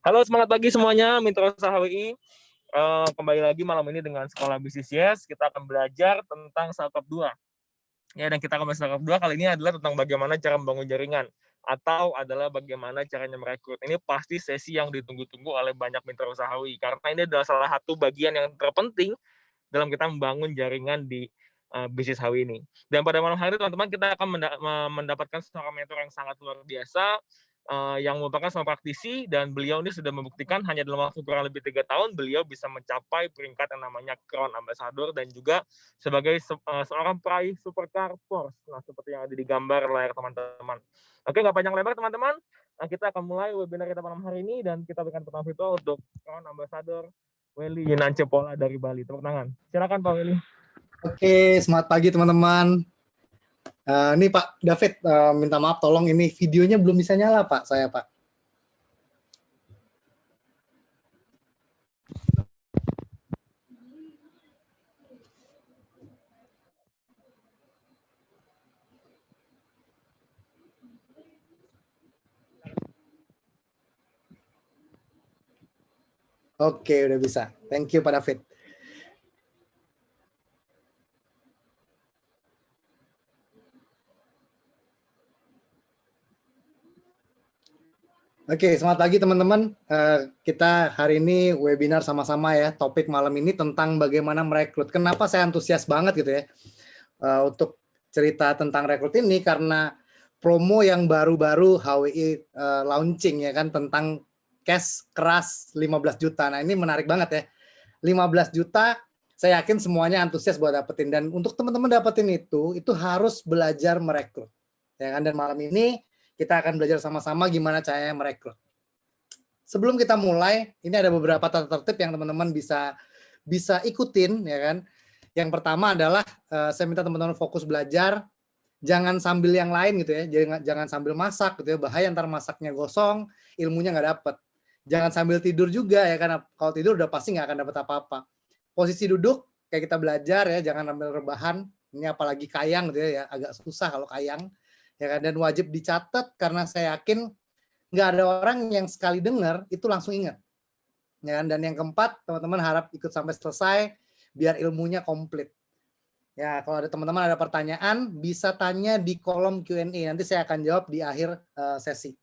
Halo, semangat pagi semuanya, Mitra Usaha HWI. Kembali lagi malam ini dengan Sekolah Bisnis Yes. Kita akan belajar tentang Startup 2. Ya, dan kita akan bahas Startup 2 kali ini adalah tentang bagaimana cara membangun jaringan atau adalah bagaimana caranya merekrut. Ini pasti sesi yang ditunggu-tunggu oleh banyak mitra usaha HWI karena ini adalah salah satu bagian yang terpenting dalam kita membangun jaringan di bisnis HWI ini. Dan pada malam hari teman-teman kita akan mendapatkan seorang mentor yang sangat luar biasa yang merupakan seorang praktisi dan beliau ini sudah membuktikan hanya dalam waktu kurang lebih 3 tahun beliau bisa mencapai peringkat yang namanya Crown Ambassador dan juga sebagai seorang peraih Supercar Force. Nah, seperti yang ada di gambar layar teman-teman. Oke, nggak panjang lebar teman-teman. Kita akan mulai webinar kita malam hari ini dan kita berikan pertama virtual untuk Crown Ambassador Welly Yunance Pola dari Bali. Tepuk tangan. Silakan Pak Welly. Oke, selamat pagi teman-teman. Ini Pak David, minta maaf tolong ini videonya belum bisa nyala Pak, saya Pak. Oke, udah bisa. Thank you Pak David. Oke, selamat pagi teman-teman. Kita hari ini webinar sama-sama ya. Topik malam ini tentang bagaimana merekrut. Kenapa saya antusias banget gitu ya untuk cerita tentang rekrut ini karena promo yang baru-baru HWI launching ya kan tentang cash keras 15 juta. Nah, ini menarik banget ya. 15 juta saya yakin semuanya antusias buat dapetin dan untuk teman-teman dapetin itu harus belajar merekrut. Ya kan, dan malam ini kita akan belajar sama-sama gimana caranya merekrut. Sebelum kita mulai, ini ada beberapa tata tertib yang teman-teman bisa ikutin, ya kan. Yang pertama adalah saya minta teman-teman fokus belajar, jangan sambil yang lain gitu ya, jangan sambil masak gitu ya, bahaya ntar masaknya gosong, ilmunya nggak dapet. Jangan sambil tidur juga ya, karena kalau tidur udah pasti nggak akan dapet apa-apa. Posisi duduk kayak kita belajar ya, jangan ambil rebahan. Ini apalagi kayang gitu ya, agak susah kalau kayang. Ya kan, dan wajib dicatat karena saya yakin nggak ada orang yang sekali dengar itu langsung ingat. Ya kan? Dan yang keempat, teman-teman harap ikut sampai selesai biar ilmunya komplit. Ya, kalau ada teman-teman ada pertanyaan, bisa tanya di kolom Q&A. Nanti saya akan jawab di akhir sesi.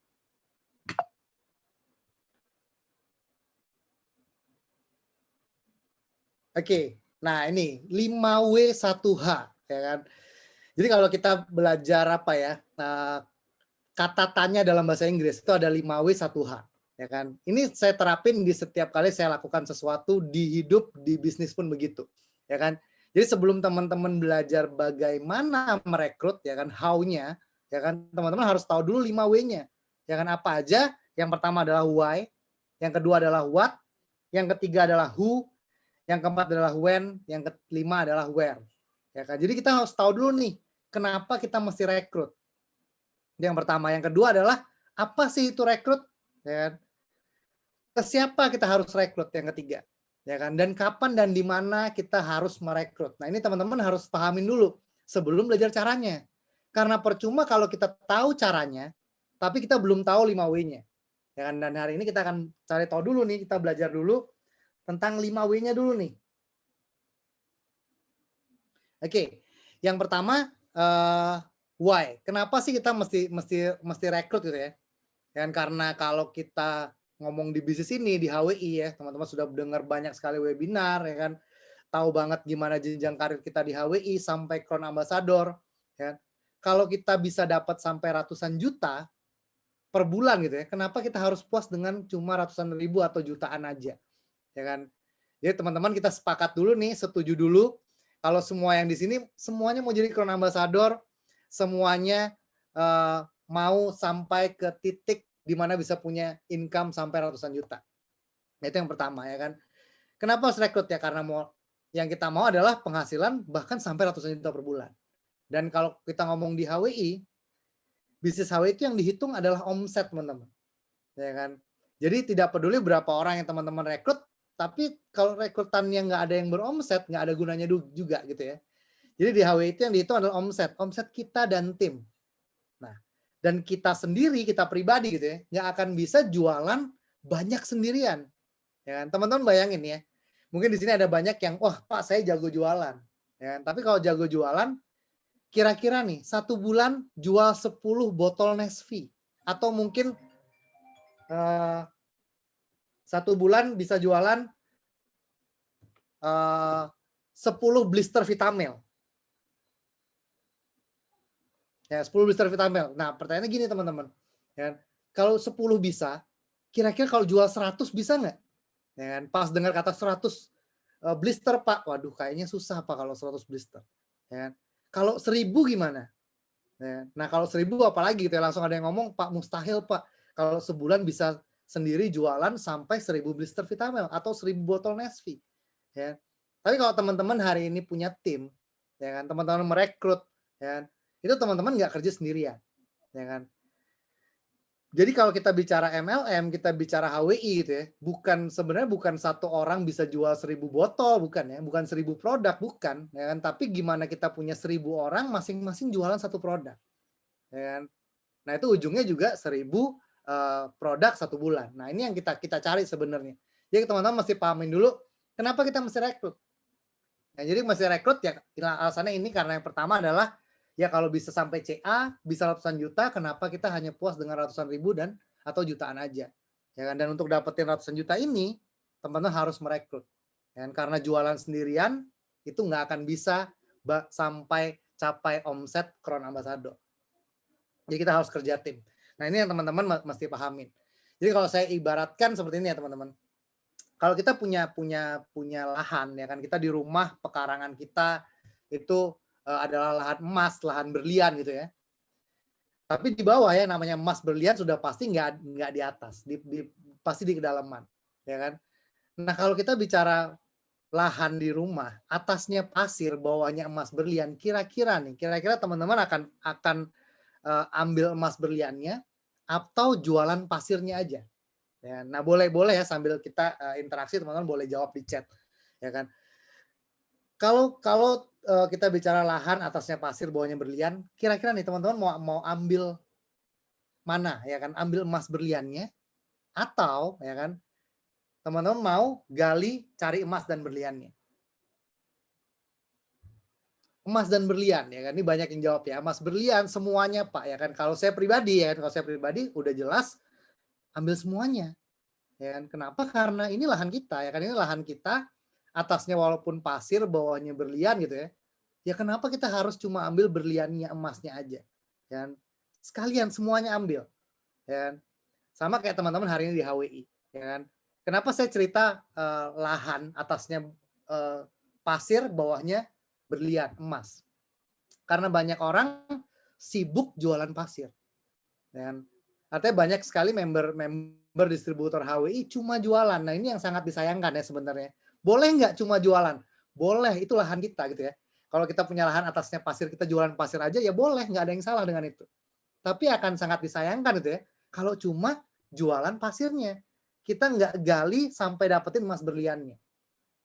Oke, nah ini 5W1H. Ya kan? Jadi kalau kita belajar apa ya, kata tanya dalam bahasa Inggris itu ada 5W1H, ya kan? Ini saya terapin di setiap kali saya lakukan sesuatu di hidup, di bisnis pun begitu, ya kan? Jadi sebelum teman-teman belajar bagaimana merekrut, ya kan, how-nya, ya kan, teman-teman harus tahu dulu 5W-nya, ya kan, apa aja? Yang pertama adalah why, yang kedua adalah what, yang ketiga adalah who, yang keempat adalah when, yang kelima adalah where, ya kan? Jadi kita harus tahu dulu nih, kenapa kita mesti rekrut. Yang pertama, yang kedua adalah apa sih itu rekrut, ya kan? Ke siapa kita harus rekrut, yang ketiga, ya kan? Dan kapan dan di mana kita harus merekrut. Nah, ini teman-teman harus pahamin dulu sebelum belajar caranya. Karena percuma kalau kita tahu caranya, tapi kita belum tahu 5W-nya. Ya kan? Dan hari ini kita akan cari tahu dulu nih, kita belajar dulu tentang 5W-nya dulu nih. Oke, yang pertama why? Kenapa sih kita mesti rekrut gitu ya? Dan karena kalau kita ngomong di bisnis ini di HWI ya, teman-teman sudah dengar banyak sekali webinar ya kan, tahu banget gimana jenjang karir kita di HWI sampai Crown Ambassador ya. Kalau kita bisa dapat sampai ratusan juta per bulan gitu ya, kenapa kita harus puas dengan cuma ratusan ribu atau jutaan aja? Ya kan? Jadi teman-teman kita sepakat dulu nih, setuju dulu kalau semua yang di sini semuanya mau jadi Crown Ambassador, semuanya mau sampai ke titik di mana bisa punya income sampai ratusan juta. Nah, itu yang pertama ya kan. Kenapa harus rekrut ya? Karena yang kita mau adalah penghasilan bahkan sampai ratusan juta per bulan. Dan kalau kita ngomong di HWI, bisnis HWI itu yang dihitung adalah omset teman-teman. Ya kan. Jadi tidak peduli berapa orang yang teman-teman rekrut, tapi kalau rekrutannya nggak ada yang beromset, nggak ada gunanya juga gitu ya. Jadi di HWI itu yang dihitung adalah omset kita dan tim. Nah, dan kita sendiri, kita pribadi gitu ya, nggak akan bisa jualan banyak sendirian. Ya kan? Teman-teman bayangin ya, mungkin di sini ada banyak yang, wah Pak saya jago jualan. Ya kan? Tapi kalau jago jualan, kira-kira nih 1 bulan jual 10 botol Nesvi. Atau mungkin 1 bulan bisa jualan 10 blister Vitamel. Ya, 10 blister Vitamel. Nah, pertanyaannya gini teman-teman. Ya, kalau 10 bisa, kira-kira kalau jual 100 bisa nggak? Ya kan? Pas dengar kata 100 blister Pak, waduh kayaknya susah Pak kalau 100 blister. Ya kan? Kalau 1000 gimana? Ya. Nah kalau 1000 apalagi gitu ya, langsung ada yang ngomong, Pak mustahil Pak, kalau sebulan bisa sendiri jualan sampai 1000 blister Vitamel atau 1000 botol Nesvi. Ya. Tapi kalau teman-teman hari ini punya tim, ya kan, teman-teman merekrut, ya kan, itu teman-teman nggak kerja sendirian, ya kan. Jadi kalau kita bicara MLM, kita bicara HWI gitu ya, sebenarnya bukan satu orang bisa jual 1000 botol, bukan ya, bukan 1000 produk, bukan, ya kan. Tapi gimana kita punya 1000 orang masing-masing jualan satu produk, ya kan. Nah itu ujungnya juga 1000 produk 1 bulan. Nah ini yang kita cari sebenarnya. Jadi teman-teman mesti pahamin dulu kenapa kita mesti rekrut. Nah, jadi mesti rekrut ya alasannya ini karena yang pertama adalah ya kalau bisa sampai CA, bisa ratusan juta, kenapa kita hanya puas dengan ratusan ribu atau jutaan aja. Ya kan? Dan untuk dapetin ratusan juta ini, teman-teman harus merekrut. Ya kan? Karena jualan sendirian itu nggak akan bisa sampai capai omset Crown Ambassador. Jadi kita harus kerja tim. Nah ini yang teman-teman mesti pahamin. Jadi kalau saya ibaratkan seperti ini ya teman-teman. Kalau kita punya lahan ya kan, kita di rumah pekarangan kita itu adalah lahan emas, lahan berlian gitu ya. Tapi di bawah ya namanya emas berlian sudah pasti nggak di atas, pasti di kedalaman, ya kan. Nah kalau kita bicara lahan di rumah, atasnya pasir, bawahnya emas berlian, kira-kira teman-teman akan ambil emas berliannya atau jualan pasirnya aja. Ya, nah boleh ya sambil kita interaksi teman-teman boleh jawab di chat, ya kan. Kalau kita bicara lahan atasnya pasir bawahnya berlian, kira-kira nih teman-teman mau ambil mana ya kan? Ambil emas berliannya atau ya kan teman-teman mau gali cari emas dan berliannya? Emas dan berlian ya kan, ini banyak yang jawab ya, emas berlian semuanya Pak ya kan. Kalau saya pribadi ya kan, kalau saya pribadi udah jelas ambil semuanya. Ya kan? Kenapa? Karena ini lahan kita ya kan, ini lahan kita, atasnya walaupun pasir, bawahnya berlian gitu ya. Ya kenapa kita harus cuma ambil berliannya, emasnya aja? Ya kan? Sekalian semuanya ambil. Ya kan? Sama kayak teman-teman hari ini di HWI, ya kan. Kenapa saya cerita lahan atasnya pasir, bawahnya berlian, emas? Karena banyak orang sibuk jualan pasir. Ya kan? Artinya banyak sekali member distributor HWI cuma jualan. Nah ini yang sangat disayangkan ya sebenarnya. Boleh nggak cuma jualan? Boleh, itu lahan kita gitu ya. Kalau kita punya lahan atasnya pasir, kita jualan pasir aja ya boleh, nggak ada yang salah dengan itu. Tapi akan sangat disayangkan itu ya, kalau cuma jualan pasirnya. Kita nggak gali sampai dapetin emas berliannya.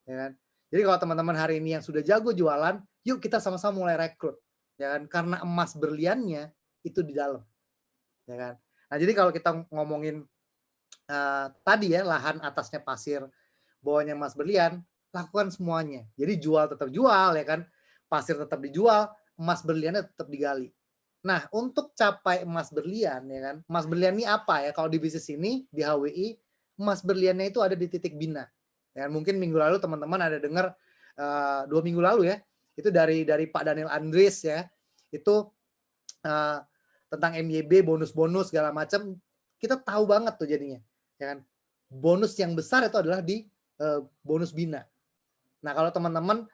Ya kan? Jadi kalau teman-teman hari ini yang sudah jago jualan, yuk kita sama-sama mulai rekrut. Ya kan? Karena emas berliannya itu di dalam. Ya kan? Nah, jadi kalau kita ngomongin tadi ya lahan atasnya pasir, bawahnya emas berlian, lakukan semuanya. Jadi jual tetap jual ya kan, pasir tetap dijual, emas berliannya tetap digali. Nah, untuk capai emas berlian ya kan, emas berlian ini apa ya? Kalau di bisnis ini di HWI, emas berliannya itu ada di titik bina. Ya, mungkin minggu lalu teman-teman ada dengar 2 minggu lalu ya, itu dari Pak Daniel Andries ya, itu tentang MYB, bonus-bonus segala macam, kita tahu banget tuh jadinya, ya kan. Bonus yang besar itu adalah di bonus bina. Nah, kalau teman-teman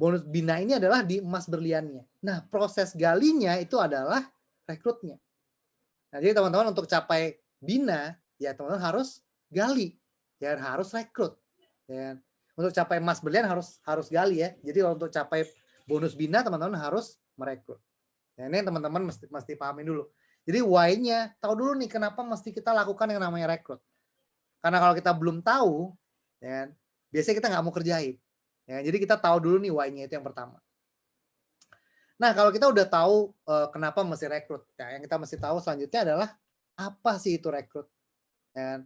bonus bina ini adalah di emas berliannya. Nah, proses galinya itu adalah rekrutnya. Nah, jadi teman-teman untuk capai bina, ya teman-teman harus gali, ya harus rekrut. Ya. Untuk capai emas berlian harus gali ya. Jadi untuk capai bonus bina teman-teman harus merekrut. Nah, ini teman-teman mesti pahamin dulu. Jadi why-nya, tahu dulu nih kenapa mesti kita lakukan yang namanya rekrut. Karena kalau kita belum tahu, ya, biasanya kita nggak mau kerjain. Ya, jadi kita tahu dulu nih why-nya itu yang pertama. Nah, kalau kita udah tahu kenapa mesti rekrut, ya, yang kita mesti tahu selanjutnya adalah apa sih itu rekrut. Ya,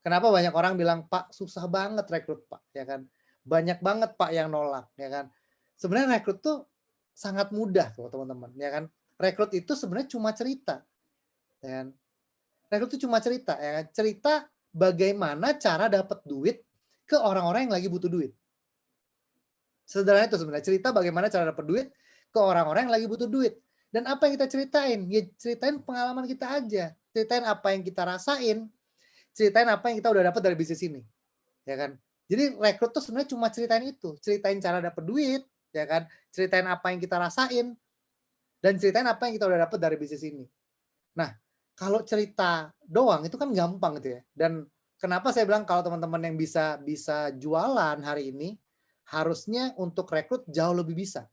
Kenapa banyak orang bilang, "Pak, susah banget rekrut, Pak," ya kan. Banyak banget, Pak, yang nolak, ya kan. Sebenarnya rekrut tuh sangat mudah tuh, teman-teman, ya kan. Rekrut itu sebenarnya cuma cerita, ya kan. Rekrut itu cuma cerita, ya kan. Cerita bagaimana cara dapat duit ke orang-orang yang lagi butuh duit. Sederhana itu sebenarnya, cerita bagaimana cara dapat duit ke orang-orang yang lagi butuh duit. Dan apa yang kita ceritain? Ya ceritain pengalaman kita aja, ceritain apa yang kita rasain, ceritain apa yang kita udah dapat dari bisnis ini, ya kan. Jadi rekrut tuh sebenarnya cuma ceritain itu, ceritain cara dapat duit, ya kan, ceritain apa yang kita rasain, dan ceritain apa yang kita udah dapat dari bisnis ini. Nah, kalau cerita doang itu kan gampang gitu ya. Dan kenapa saya bilang kalau teman-teman yang bisa bisa jualan hari ini, harusnya untuk rekrut jauh lebih bisa.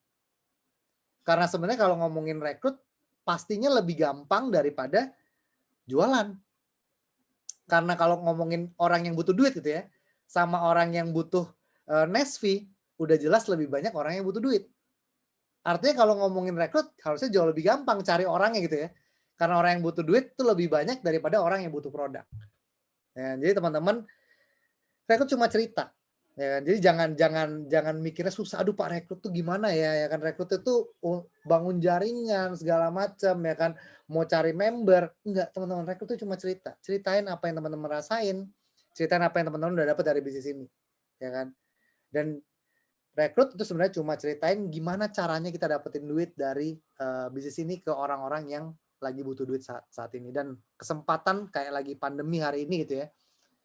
Karena sebenarnya kalau ngomongin rekrut, pastinya lebih gampang daripada jualan. Karena kalau ngomongin orang yang butuh duit gitu ya, sama orang yang butuh, nest fee, udah jelas lebih banyak orang yang butuh duit. Artinya kalau ngomongin rekrut, harusnya jauh lebih gampang cari orangnya gitu ya. Karena orang yang butuh duit itu lebih banyak daripada orang yang butuh produk. Ya, jadi teman-teman, rekrut cuma cerita, ya kan. Jadi jangan mikirnya susah, "Aduh Pak, rekrut tuh gimana ya?" Ya kan, rekrut itu bangun jaringan segala macam ya kan, mau cari member. Enggak, teman-teman, rekrut itu cuma cerita. Ceritain apa yang teman-teman rasain, ceritain apa yang teman-teman udah dapat dari bisnis ini, ya kan. Dan rekrut itu sebenarnya cuma ceritain gimana caranya kita dapetin duit dari, bisnis ini ke orang-orang yang lagi butuh duit saat saat ini. Dan kesempatan kayak lagi pandemi hari ini gitu ya,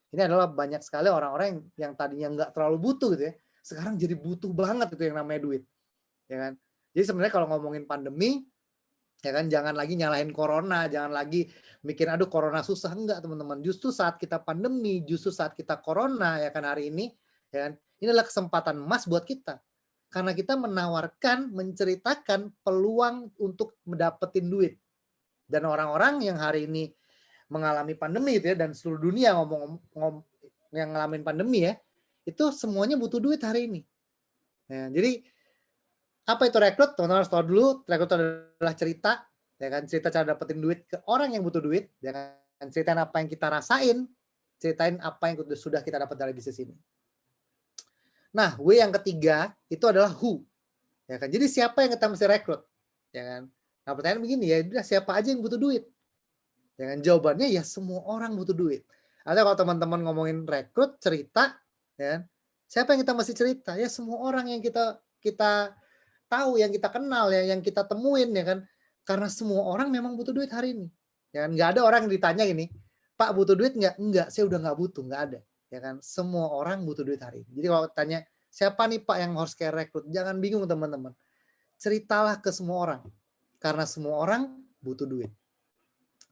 ini adalah banyak sekali orang-orang yang tadinya nggak terlalu butuh gitu ya, sekarang jadi butuh banget itu yang namanya duit, ya kan. Jadi sebenarnya kalau ngomongin pandemi, ya kan, jangan lagi nyalahin corona, jangan lagi mikir, "Aduh corona susah." Enggak, teman-teman. Justru saat kita pandemi, justru saat kita corona ya kan hari ini, ya kan, ini adalah kesempatan emas buat kita. Karena kita menawarkan, menceritakan peluang untuk mendapetin duit. Dan orang-orang yang hari ini mengalami pandemi gitu ya, dan seluruh dunia yang ngalamin pandemi ya, itu semuanya butuh duit hari ini. Nah, jadi apa itu rekrut? Teman-teman harus tahu dulu, rekrut adalah cerita, ya kan, cerita cara dapetin duit ke orang yang butuh duit, ya kan, ceritain apa yang kita rasain, ceritain apa yang sudah kita dapat dari bisnis ini. Nah, W yang ketiga itu adalah who, ya kan. Jadi siapa yang kita mesti rekrut, ya kan. Nah, pertanyaan begini, ya udah siapa aja yang butuh duit? Ya kan, jawabannya ya semua orang butuh duit. Atau kalau teman-teman ngomongin rekrut, cerita, ya kan, siapa yang kita mesti cerita? Ya semua orang yang kita kita tahu, yang kita kenal, ya, yang kita temuin, ya kan. Karena semua orang memang butuh duit hari ini. Ya kan, nggak ada orang yang ditanya gini, "Pak, butuh duit nggak?" "Enggak, saya udah nggak butuh," nggak ada. Ya kan, semua orang butuh duit hari ini. Jadi kalau tanya, "Siapa nih Pak yang harus kayak rekrut?" Jangan bingung teman-teman. Ceritalah ke semua orang. Karena semua orang butuh duit.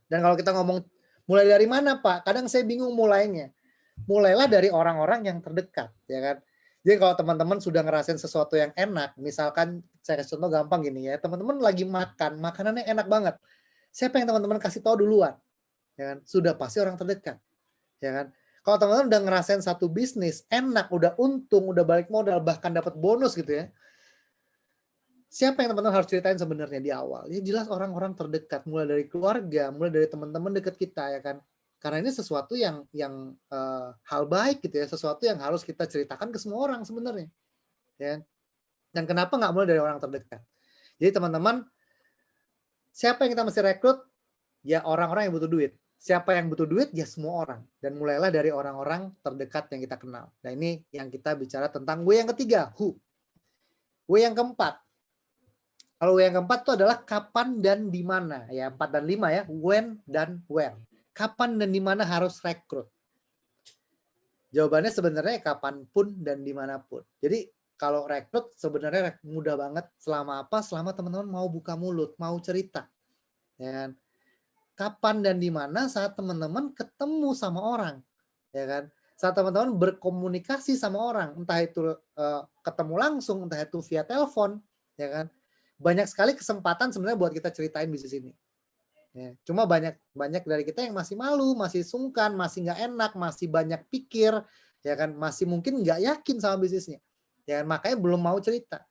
Dan kalau kita ngomong mulai dari mana Pak? Kadang saya bingung mulainya. Mulailah dari orang-orang yang terdekat, ya kan. Jadi kalau teman-teman sudah ngerasain sesuatu yang enak, misalkan saya kasih contoh gampang gini ya, teman-teman lagi makan, makanannya enak banget. Siapa yang teman-teman kasih tahu duluan? Ya kan? Sudah pasti orang terdekat, ya kan. Kalau teman-teman udah ngerasain satu bisnis enak, udah untung, udah balik modal, bahkan dapat bonus gitu ya, siapa yang teman-teman harus ceritain sebenarnya di awal? Ya jelas orang-orang terdekat, mulai dari keluarga, mulai dari teman-teman dekat kita ya kan. Karena ini sesuatu yang hal baik gitu ya, sesuatu yang harus kita ceritakan ke semua orang sebenarnya, ya. Dan kenapa nggak mulai dari orang terdekat? Jadi teman-teman, siapa yang kita mesti rekrut? Ya orang-orang yang butuh duit. Siapa yang butuh duit? Ya semua orang. Dan mulailah dari orang-orang terdekat yang kita kenal. Nah ini yang kita bicara tentang W yang ketiga, who. W yang keempat, kalau yang keempat itu adalah kapan dan di mana. Ya, 4 dan 5 ya, when dan where. Kapan dan di mana harus rekrut? Jawabannya sebenarnya kapanpun dan dimanapun. Jadi kalau rekrut sebenarnya mudah banget. Selama apa? Selama teman-teman mau buka mulut, mau cerita. Ya kan? Kapan dan di mana saat teman-teman ketemu sama orang. Ya kan? Saat teman-teman berkomunikasi sama orang, entah itu ketemu langsung, entah itu via telepon, ya kan? Banyak sekali kesempatan sebenarnya buat kita ceritain bisnis ini. Ya, cuma banyak dari kita yang masih malu, masih sungkan, masih nggak enak, masih banyak pikir, ya kan, masih mungkin nggak yakin sama bisnisnya, ya kan, makanya belum mau cerita,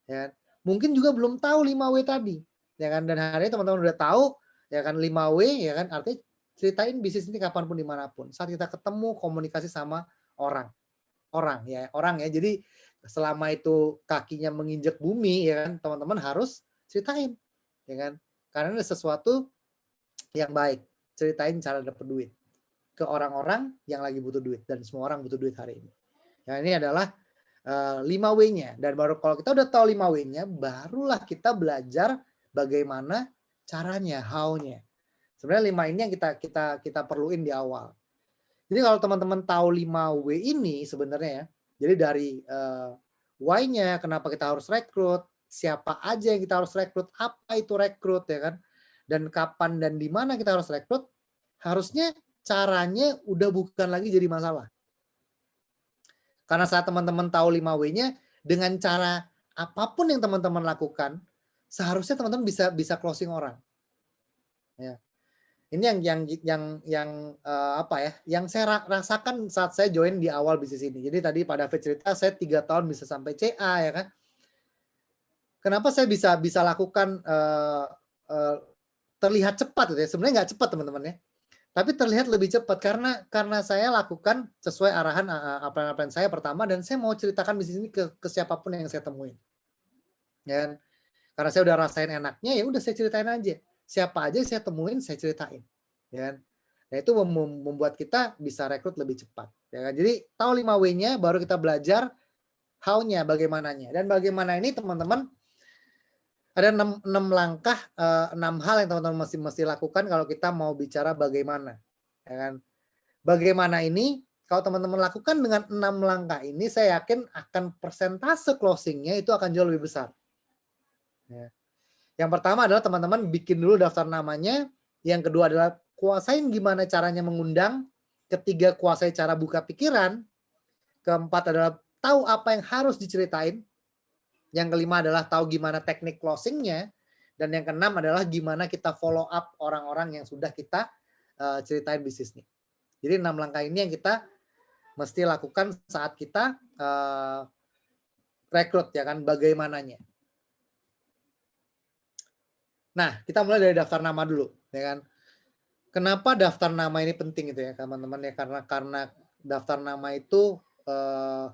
ya kan. Mungkin juga belum tahu 5W tadi, ya kan, dan hari ini teman-teman udah tahu, ya kan, 5W, ya kan, artinya ceritain bisnis ini kapanpun dimanapun. Saat kita ketemu komunikasi sama orang, orang ya. Jadi selama itu kakinya menginjak bumi ya kan, teman-teman harus ceritain, ya kan? Karena ada sesuatu yang baik. Ceritain cara dapat duit ke orang-orang yang lagi butuh duit dan semua orang butuh duit hari ini. Nah, ini adalah 5W-nya, dan baru kalau kita udah tahu 5W-nya, barulah kita belajar bagaimana caranya, how-nya. Sebenarnya 5 ini yang kita perluin di awal. Jadi kalau teman-teman tahu 5W ini sebenarnya ya, jadi dari why-nya, kenapa kita harus rekrut, siapa aja yang kita harus rekrut, apa itu rekrut ya kan, dan kapan dan di mana kita harus rekrut, harusnya caranya udah bukan lagi jadi masalah. Karena saat teman-teman tahu 5W-nya, dengan cara apapun yang teman-teman lakukan, seharusnya teman-teman bisa closing orang. Ya. Ini yang apa ya? Yang saya rasakan saat saya join di awal bisnis ini. Jadi tadi pada David cerita saya 3 tahun bisa sampai CA ya kan. Kenapa saya bisa lakukan terlihat cepat gitu ya? Sebenarnya nggak cepat teman-teman ya. Tapi terlihat lebih cepat karena saya lakukan sesuai arahan apa yang saya pertama, dan saya mau ceritakan bisnis ini ke siapapun yang saya temuin. Ya kan? Karena saya udah rasain enaknya, ya udah saya ceritain aja. Siapa aja yang saya temuin, saya ceritain. Ya kan? Nah, itu membuat kita bisa rekrut lebih cepat. Ya kan? Jadi tahu 5W-nya, baru kita belajar how-nya, bagaimananya. Dan bagaimana ini teman-teman, ada 6 langkah, 6 hal yang teman-teman mesti lakukan kalau kita mau bicara bagaimana. Ya kan? Bagaimana ini, kalau teman-teman lakukan dengan 6 langkah ini, saya yakin akan persentase closing-nya itu akan jauh lebih besar. Ya. Yang pertama adalah teman-teman bikin dulu daftar namanya. Yang kedua adalah kuasain gimana caranya mengundang. Ketiga, kuasai cara buka pikiran. Keempat adalah tahu apa yang harus diceritain. Yang kelima adalah tahu gimana teknik closingnya. Dan yang keenam adalah gimana kita follow up orang-orang yang sudah kita ceritain bisnisnya. Jadi 6 langkah ini yang kita mesti lakukan saat kita rekrut ya kan, bagaimananya. Nah, kita mulai dari daftar nama dulu, ya kan. Kenapa daftar nama ini penting gitu ya, teman-teman ya? Karena daftar nama itu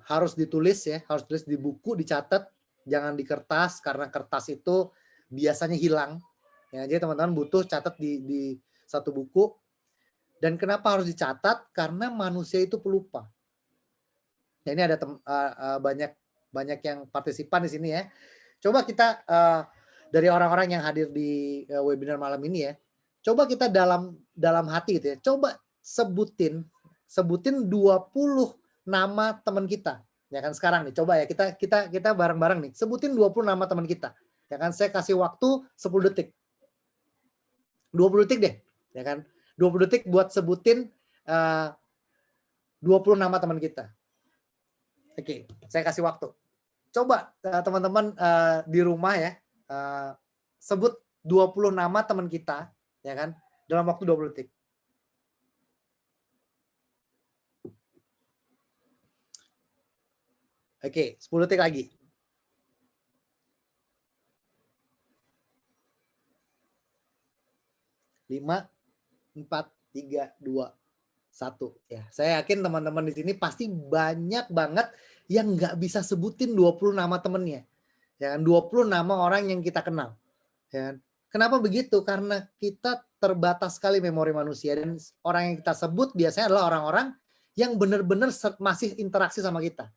harus ditulis ya, harus tulis di buku, dicatat, jangan di kertas, karena kertas itu biasanya hilang. Ya, jadi teman-teman butuh catat di satu buku. Dan kenapa harus dicatat? Karena manusia itu pelupa. Ya, ini ada banyak yang partisipan di sini ya. Coba kita dari orang-orang yang hadir di webinar malam ini ya, coba kita dalam hati gitu ya, coba sebutin 20 nama teman kita. Ya kan sekarang nih, coba ya kita bareng-bareng nih, sebutin 20 nama teman kita. Ya kan, saya kasih waktu 10 detik. 20 detik deh, ya kan? 20 detik buat sebutin 20 nama teman kita. Oke, saya kasih waktu. Coba teman-teman di rumah ya, sebut 20 nama teman kita, ya kan, dalam waktu 20 detik. Oke, 10 detik lagi. 5, 4, 3, 2, 1. Ya, saya yakin teman-teman di sini pasti banyak banget yang nggak bisa sebutin 20 nama temennya. Ya kan, 20 nama orang yang kita kenal. Ya kan? Kenapa begitu? Karena kita terbatas sekali memori manusia, dan orang yang kita sebut biasanya adalah orang-orang yang benar-benar masih interaksi sama kita.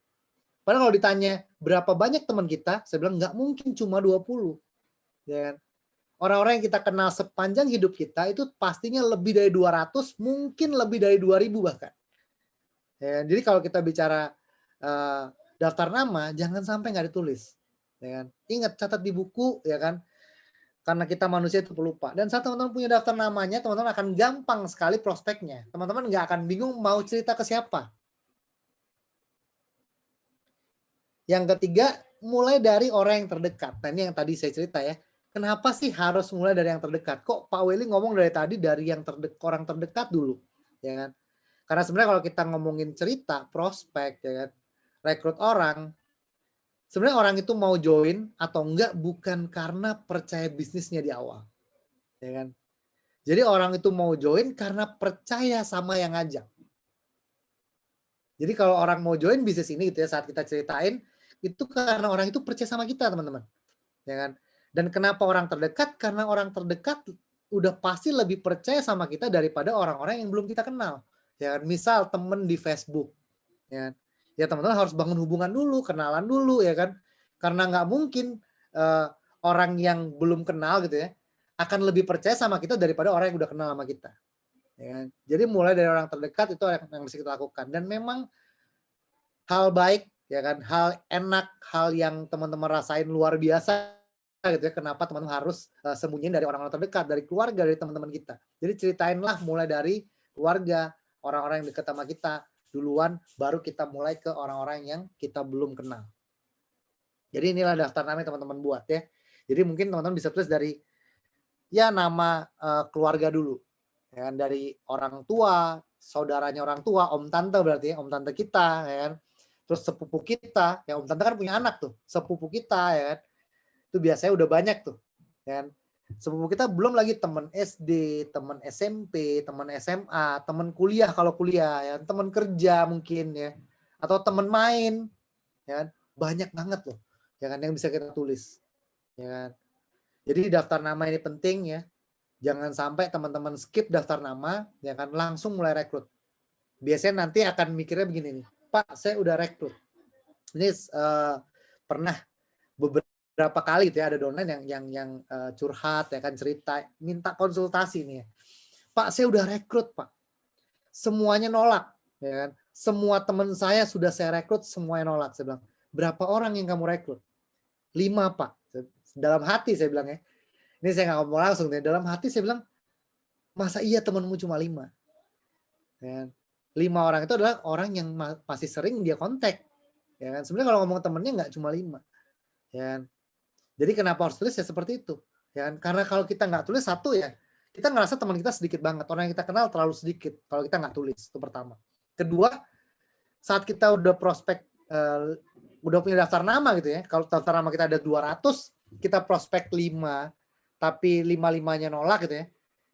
Padahal kalau ditanya berapa banyak teman kita, saya bilang nggak mungkin cuma 20. Ya kan? Orang-orang yang kita kenal sepanjang hidup kita itu pastinya lebih dari 200, mungkin lebih dari 2000 bahkan. Ya, jadi kalau kita bicara daftar nama, jangan sampai nggak ditulis. Ya kan? Ingat, catat di buku, ya kan? Karena kita manusia itu pelupa. Dan saat teman-teman punya daftar namanya, teman-teman akan gampang sekali prospeknya. Teman-teman nggak akan bingung mau cerita ke siapa. Yang ketiga, mulai dari orang yang terdekat. Nah, ini yang tadi saya cerita ya. Kenapa sih harus mulai dari yang terdekat? Kok Pak Willy ngomong dari tadi dari yang orang terdekat dulu, ya kan? Karena sebenarnya kalau kita ngomongin cerita, prospek, ya kan, rekrut orang, sebenarnya orang itu mau join atau enggak bukan karena percaya bisnisnya di awal, ya kan? Jadi orang itu mau join karena percaya sama yang ngajak. Jadi kalau orang mau join bisnis ini gitu ya, saat kita ceritain, itu karena orang itu percaya sama kita, teman-teman. Ya kan? Dan kenapa orang terdekat? Karena orang terdekat udah pasti lebih percaya sama kita daripada orang-orang yang belum kita kenal. Ya kan? Misal temen di Facebook, ya kan? Ya teman-teman harus bangun hubungan dulu, kenalan dulu ya kan. Karena nggak mungkin eh, orang yang belum kenal gitu ya akan lebih percaya sama kita daripada orang yang udah kenal sama kita. Ya kan? Jadi mulai dari orang terdekat itu yang mesti kita lakukan. Dan memang hal baik ya kan, hal enak, hal yang teman-teman rasain luar biasa gitu ya, kenapa teman-teman harus sembunyiin dari orang-orang terdekat, dari keluarga, dari teman-teman kita. Jadi ceritainlah mulai dari keluarga, orang-orang yang dekat sama kita duluan, baru kita mulai ke orang-orang yang kita belum kenal. Jadi inilah daftar nama yang teman-teman buat ya. Jadi mungkin teman-teman bisa tulis dari ya nama keluarga dulu. Ya kan? Dari orang tua, saudaranya orang tua, om tante berarti ya, om tante kita ya kan. Terus sepupu kita, ya om tante kan punya anak tuh, sepupu kita ya kan. Itu biasanya udah banyak tuh. Ya kan? Sepupu kita belum lagi teman SD, teman SMP, teman SMA, teman kuliah kalau kuliah ya, teman kerja mungkin ya. Atau teman main ya kan. Banyak banget loh. Ya kan yang bisa kita tulis. Ya kan. Jadi daftar nama ini penting ya. Jangan sampai teman-teman skip daftar nama, ya kan langsung mulai rekrut. Biasanya nanti akan mikirnya begini nih, Pak, saya udah rekrut. Ini pernah beberapa kali gitu ya ada downline yang curhat ya kan, cerita, minta konsultasi nih ya. Pak, saya udah rekrut, Pak. Semuanya nolak, ya kan? Semua teman saya sudah saya rekrut, semuanya nolak. Saya bilang, berapa orang yang kamu rekrut? 5, Pak. Dalam hati saya bilang ya. Ini saya nggak ngomong langsung deh. Dalam hati saya bilang, masa iya temanmu cuma 5? Ya, 5 orang itu adalah orang yang masih sering dia kontak. Ya kan? Sebenarnya kalau ngomong temennya nggak cuma 5. Ya kan? Jadi kenapa harus tulis ya seperti itu. Ya kan? Karena kalau kita nggak tulis satu ya, kita ngerasa teman kita sedikit banget. Orang yang kita kenal terlalu sedikit kalau kita nggak tulis. Itu pertama. Kedua, saat kita udah prospek, udah punya daftar nama gitu ya. Kalau daftar nama kita ada 200, kita prospek 5, tapi 5-5-nya nolak gitu ya.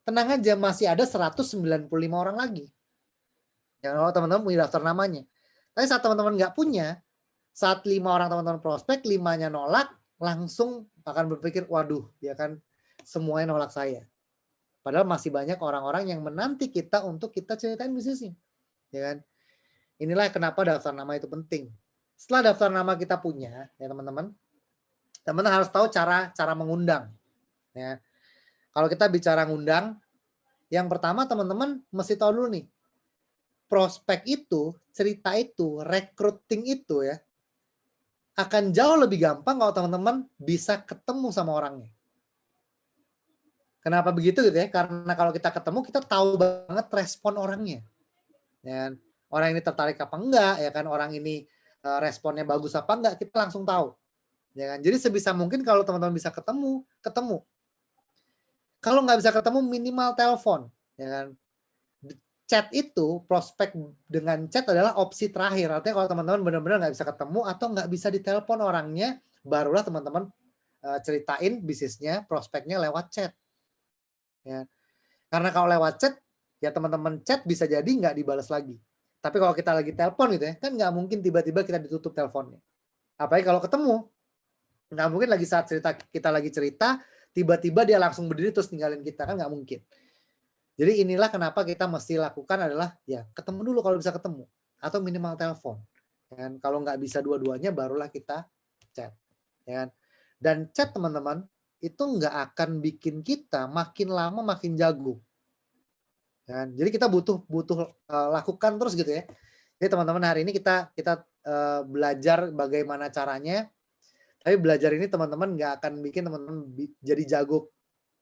Tenang aja, masih ada 195 orang lagi. Ya, kalau teman-teman punya daftar namanya. Tapi saat teman-teman nggak punya, saat 5 orang teman-teman prospek, 5-nya nolak, langsung akan berpikir, waduh, ya kan semuanya nolak saya. Padahal masih banyak orang-orang yang menanti kita untuk kita ceritain bisnisnya. Ya kan? Inilah kenapa daftar nama itu penting. Setelah daftar nama kita punya, ya teman-teman, teman-teman harus tahu cara mengundang. Ya. Kalau kita bicara ngundang, yang pertama teman-teman mesti tahu dulu nih, prospek itu, cerita itu, recruiting itu ya, akan jauh lebih gampang kalau teman-teman bisa ketemu sama orangnya. Kenapa begitu gitu ya? Karena kalau kita ketemu, kita tahu banget respon orangnya. Ya, orang ini tertarik apa enggak, ya kan? Orang ini responnya bagus apa enggak, kita langsung tahu. Ya kan? Jadi sebisa mungkin kalau teman-teman bisa ketemu. Kalau nggak bisa ketemu, minimal telepon. Ya kan? Chat itu, prospek dengan chat adalah opsi terakhir. Artinya kalau teman-teman benar-benar nggak bisa ketemu atau nggak bisa ditelepon orangnya, barulah teman-teman ceritain bisnisnya, prospeknya lewat chat. Ya. Karena kalau lewat chat, ya teman-teman chat bisa jadi nggak dibalas lagi. Tapi kalau kita lagi telepon gitu ya, kan nggak mungkin tiba-tiba kita ditutup teleponnya. Apalagi kalau ketemu, nggak mungkin lagi saat kita lagi cerita, tiba-tiba dia langsung berdiri terus ninggalin kita, kan nggak mungkin. Jadi inilah kenapa kita mesti lakukan adalah ya ketemu dulu kalau bisa ketemu atau minimal telepon. Dan kalau nggak bisa dua-duanya barulah kita chat. Ya. Dan chat teman-teman itu nggak akan bikin kita makin lama makin jago. Ya. Jadi kita butuh lakukan terus gitu ya. Jadi teman-teman hari ini kita belajar bagaimana caranya. Tapi belajar ini teman-teman nggak akan bikin teman-teman jadi jago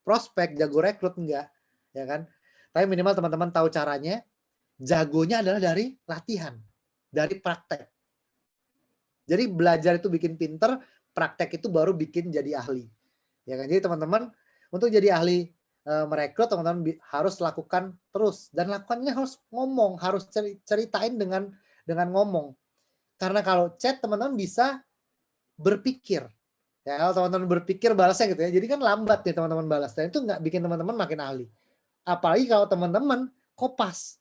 prospek, jago rekrut enggak, ya kan? Tapi minimal teman-teman tahu caranya. Jagonya adalah dari latihan, dari praktek. Jadi belajar itu bikin pinter, praktek itu baru bikin jadi ahli. Ya kan? Jadi teman-teman untuk jadi ahli merekrut, teman-teman harus lakukan terus dan lakukannya harus ngomong, harus ceritain dengan ngomong. Karena kalau chat teman-teman bisa berpikir. Ya, kalau teman-teman berpikir balasnya gitu ya. Jadi kan lambat nih teman-teman balas. Dan itu nggak bikin teman-teman makin ahli. Apalagi kalau teman-teman kopas,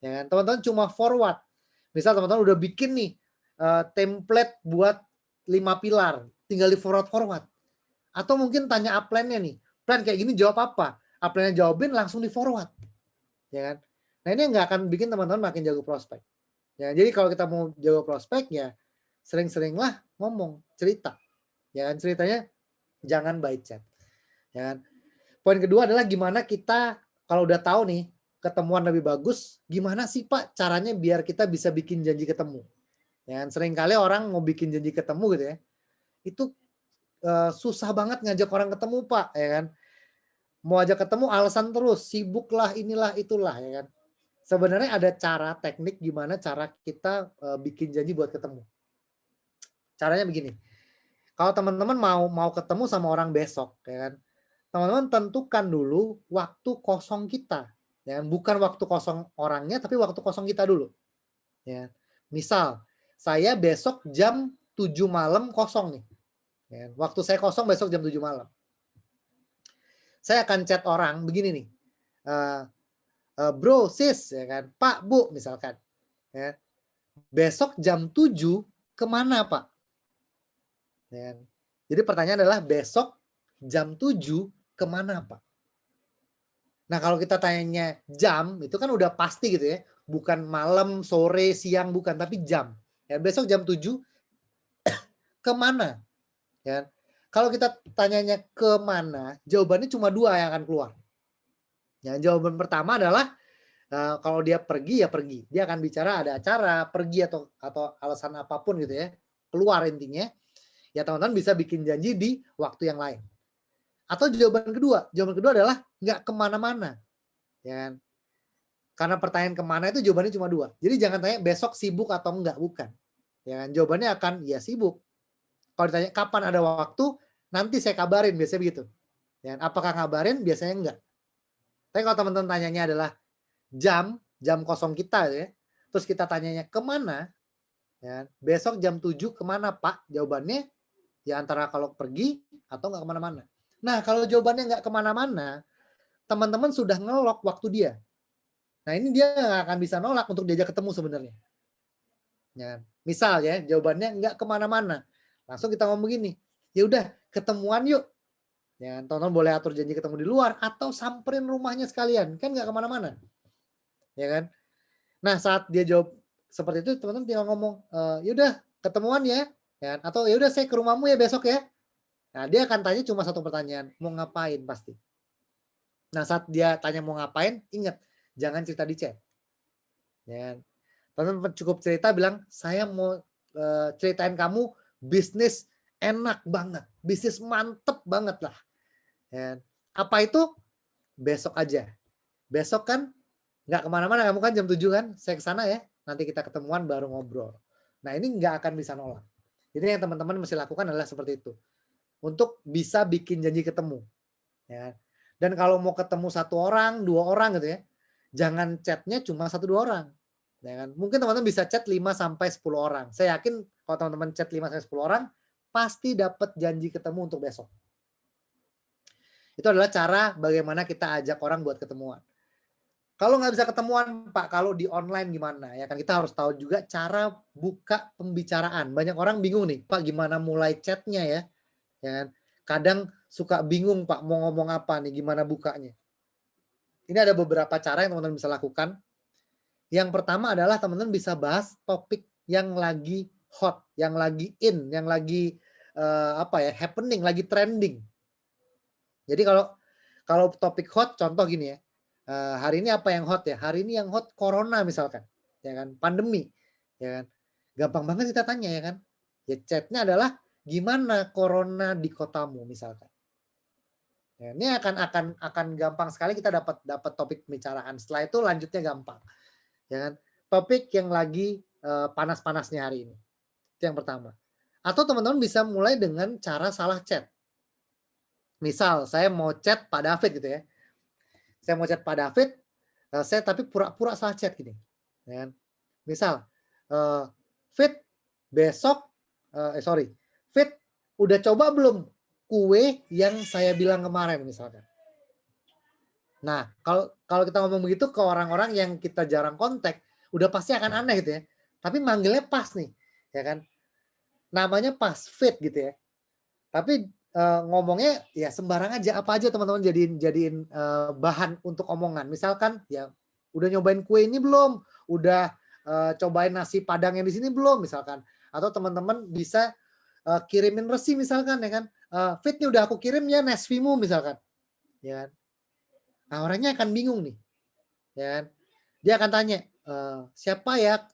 ya kan? Teman-teman cuma forward. Misal teman-teman udah bikin nih template buat 5 pilar, tinggal di forward. Atau mungkin tanya upline-nya nih, plan kayak gini jawab apa? Upline-nya jawabin langsung di forward, ya kan? Nah ini nggak akan bikin teman-teman makin jago prospek. Ya, jadi kalau kita mau jago prospek ya sering-seringlah ngomong, cerita. Ya kan, ceritanya jangan by chat. Ya kan? Poin kedua adalah gimana kita kalau udah tahu nih ketemuan lebih bagus, gimana sih Pak caranya biar kita bisa bikin janji ketemu? Ya kan, seringkali orang mau bikin janji ketemu gitu ya, itu susah banget ngajak orang ketemu Pak, ya kan? Mau ajak ketemu alasan terus, sibuk lah, inilah, itulah, ya kan? Sebenarnya ada cara teknik gimana cara kita bikin janji buat ketemu. Caranya begini, kalau teman-teman mau ketemu sama orang besok, ya kan? Teman-teman tentukan dulu waktu kosong kita, ya kan? Bukan waktu kosong orangnya, tapi waktu kosong kita dulu. Ya. Misal, saya besok jam 7 malam kosong nih. Ya. Waktu saya kosong besok jam 7 malam. Saya akan chat orang begini nih. Bro, sis, ya kan? Pak, Bu, misalkan. Ya. Besok jam 7 kemana Pak? Ya. Jadi pertanyaan adalah besok jam 7 kemana Pak? Nah kalau kita tanyanya jam, itu kan udah pasti gitu ya. Bukan malam, sore, siang, bukan. Tapi jam. Ya, besok jam 7 kemana? Ya. Kalau kita tanyanya kemana, jawabannya cuma 2 yang akan keluar. Ya, jawaban pertama adalah kalau dia pergi ya pergi. Dia akan bicara ada acara, pergi atau alasan apapun gitu ya. Keluar intinya. Ya teman-teman bisa bikin janji di waktu yang lain. Atau jawaban kedua adalah nggak kemana-mana. Ya kan? Karena pertanyaan kemana itu jawabannya cuma 2. Jadi jangan tanya besok sibuk atau enggak, bukan. Ya kan? Jawabannya akan ya sibuk. Kalau ditanya kapan ada waktu, nanti saya kabarin, biasanya begitu. Ya, apakah ngabarin? Biasanya enggak. Tapi kalau teman-teman tanyanya adalah jam kosong kita ya, terus kita tanyanya kemana, ya, besok jam 7 kemana Pak? Jawabannya ya antara kalau pergi atau nggak kemana-mana. Nah kalau jawabannya nggak kemana-mana, teman-teman sudah ngelok waktu dia. Nah ini dia nggak akan bisa nolak untuk diajak ketemu sebenarnya. Ya, misal ya jawabannya nggak kemana-mana, langsung kita ngomong gini, ya udah ketemuan yuk. Ya, teman-teman boleh atur janji ketemu di luar atau samperin rumahnya sekalian, kan nggak kemana-mana, ya kan? Nah saat dia jawab seperti itu, teman-teman tinggal ngomong, ya udah ketemuan ya, kan? Atau ya udah saya ke rumahmu ya besok ya. Nah dia akan tanya cuma satu pertanyaan, mau ngapain pasti. Nah saat dia tanya mau ngapain, ingat jangan cerita di chat. Ya, teman-teman cukup cerita bilang saya mau ceritain kamu bisnis enak banget, bisnis mantep banget lah. Ya. Apa itu? Besok aja. Besok kan nggak kemana-mana, kamu kan jam 7 kan, saya ke sana ya, nanti kita ketemuan baru ngobrol. Nah ini nggak akan bisa nolak. Jadi yang teman-teman mesti lakukan adalah seperti itu. Untuk bisa bikin janji ketemu. Ya. Dan kalau mau ketemu 1 orang, 2 orang gitu ya, jangan chatnya cuma 1-2 orang. Ya kan? Mungkin teman-teman bisa chat 5-10 orang. Saya yakin kalau teman-teman chat 5-10 orang, pasti dapat janji ketemu untuk besok. Itu adalah cara bagaimana kita ajak orang buat ketemuan. Kalau nggak bisa ketemuan, Pak, kalau di online gimana? Ya kan kita harus tahu juga cara buka pembicaraan. Banyak orang bingung nih, Pak, gimana mulai chatnya ya? Ya kan? Kadang suka bingung, Pak, mau ngomong apa nih, gimana bukanya? Ini ada beberapa cara yang teman-teman bisa lakukan. Yang pertama adalah teman-teman bisa bahas topik yang lagi hot, yang lagi in, yang lagi happening, lagi trending. Jadi kalau topik hot, contoh gini ya, hari ini apa yang hot ya? Hari ini yang hot corona misalkan, ya kan? Pandemi, ya kan? Gampang banget kita tanya ya kan? Ya chatnya adalah gimana corona di kotamu misalkan. Ya, ini akan gampang sekali kita dapat topik pembicaraan. Setelah itu lanjutnya gampang, ya kan? Topik yang lagi panas-panasnya hari ini. Itu yang pertama. Atau teman-teman bisa mulai dengan cara salah chat. Misal saya mau chat Pak David gitu ya. Saya mau chat Pak David, saya tapi pura-pura salah chat gini. Ya kan? Misal, Fit besok, Fit udah coba belum kue yang saya bilang kemarin misalkan. Nah, kalau kalau kita ngomong begitu ke orang-orang yang kita jarang kontak, udah pasti akan aneh gitu ya. Tapi manggilnya pas nih, ya kan? Namanya pas, fit gitu ya. Tapi, ngomongnya ya sembarang aja, apa aja teman-teman jadiin jadiin, bahan untuk omongan. Misalkan ya, "Udah nyobain kue ini belum? Udah, cobain nasi Padang yang di sini belum?" Misalkan. Atau teman-teman bisa, kirimin resi misalkan ya kan, "Fit nih udah aku kirim ya Nesvimu," misalkan, ya kan. Nah, orangnya akan bingung nih, ya kan. Dia akan tanya, "Siapa ya?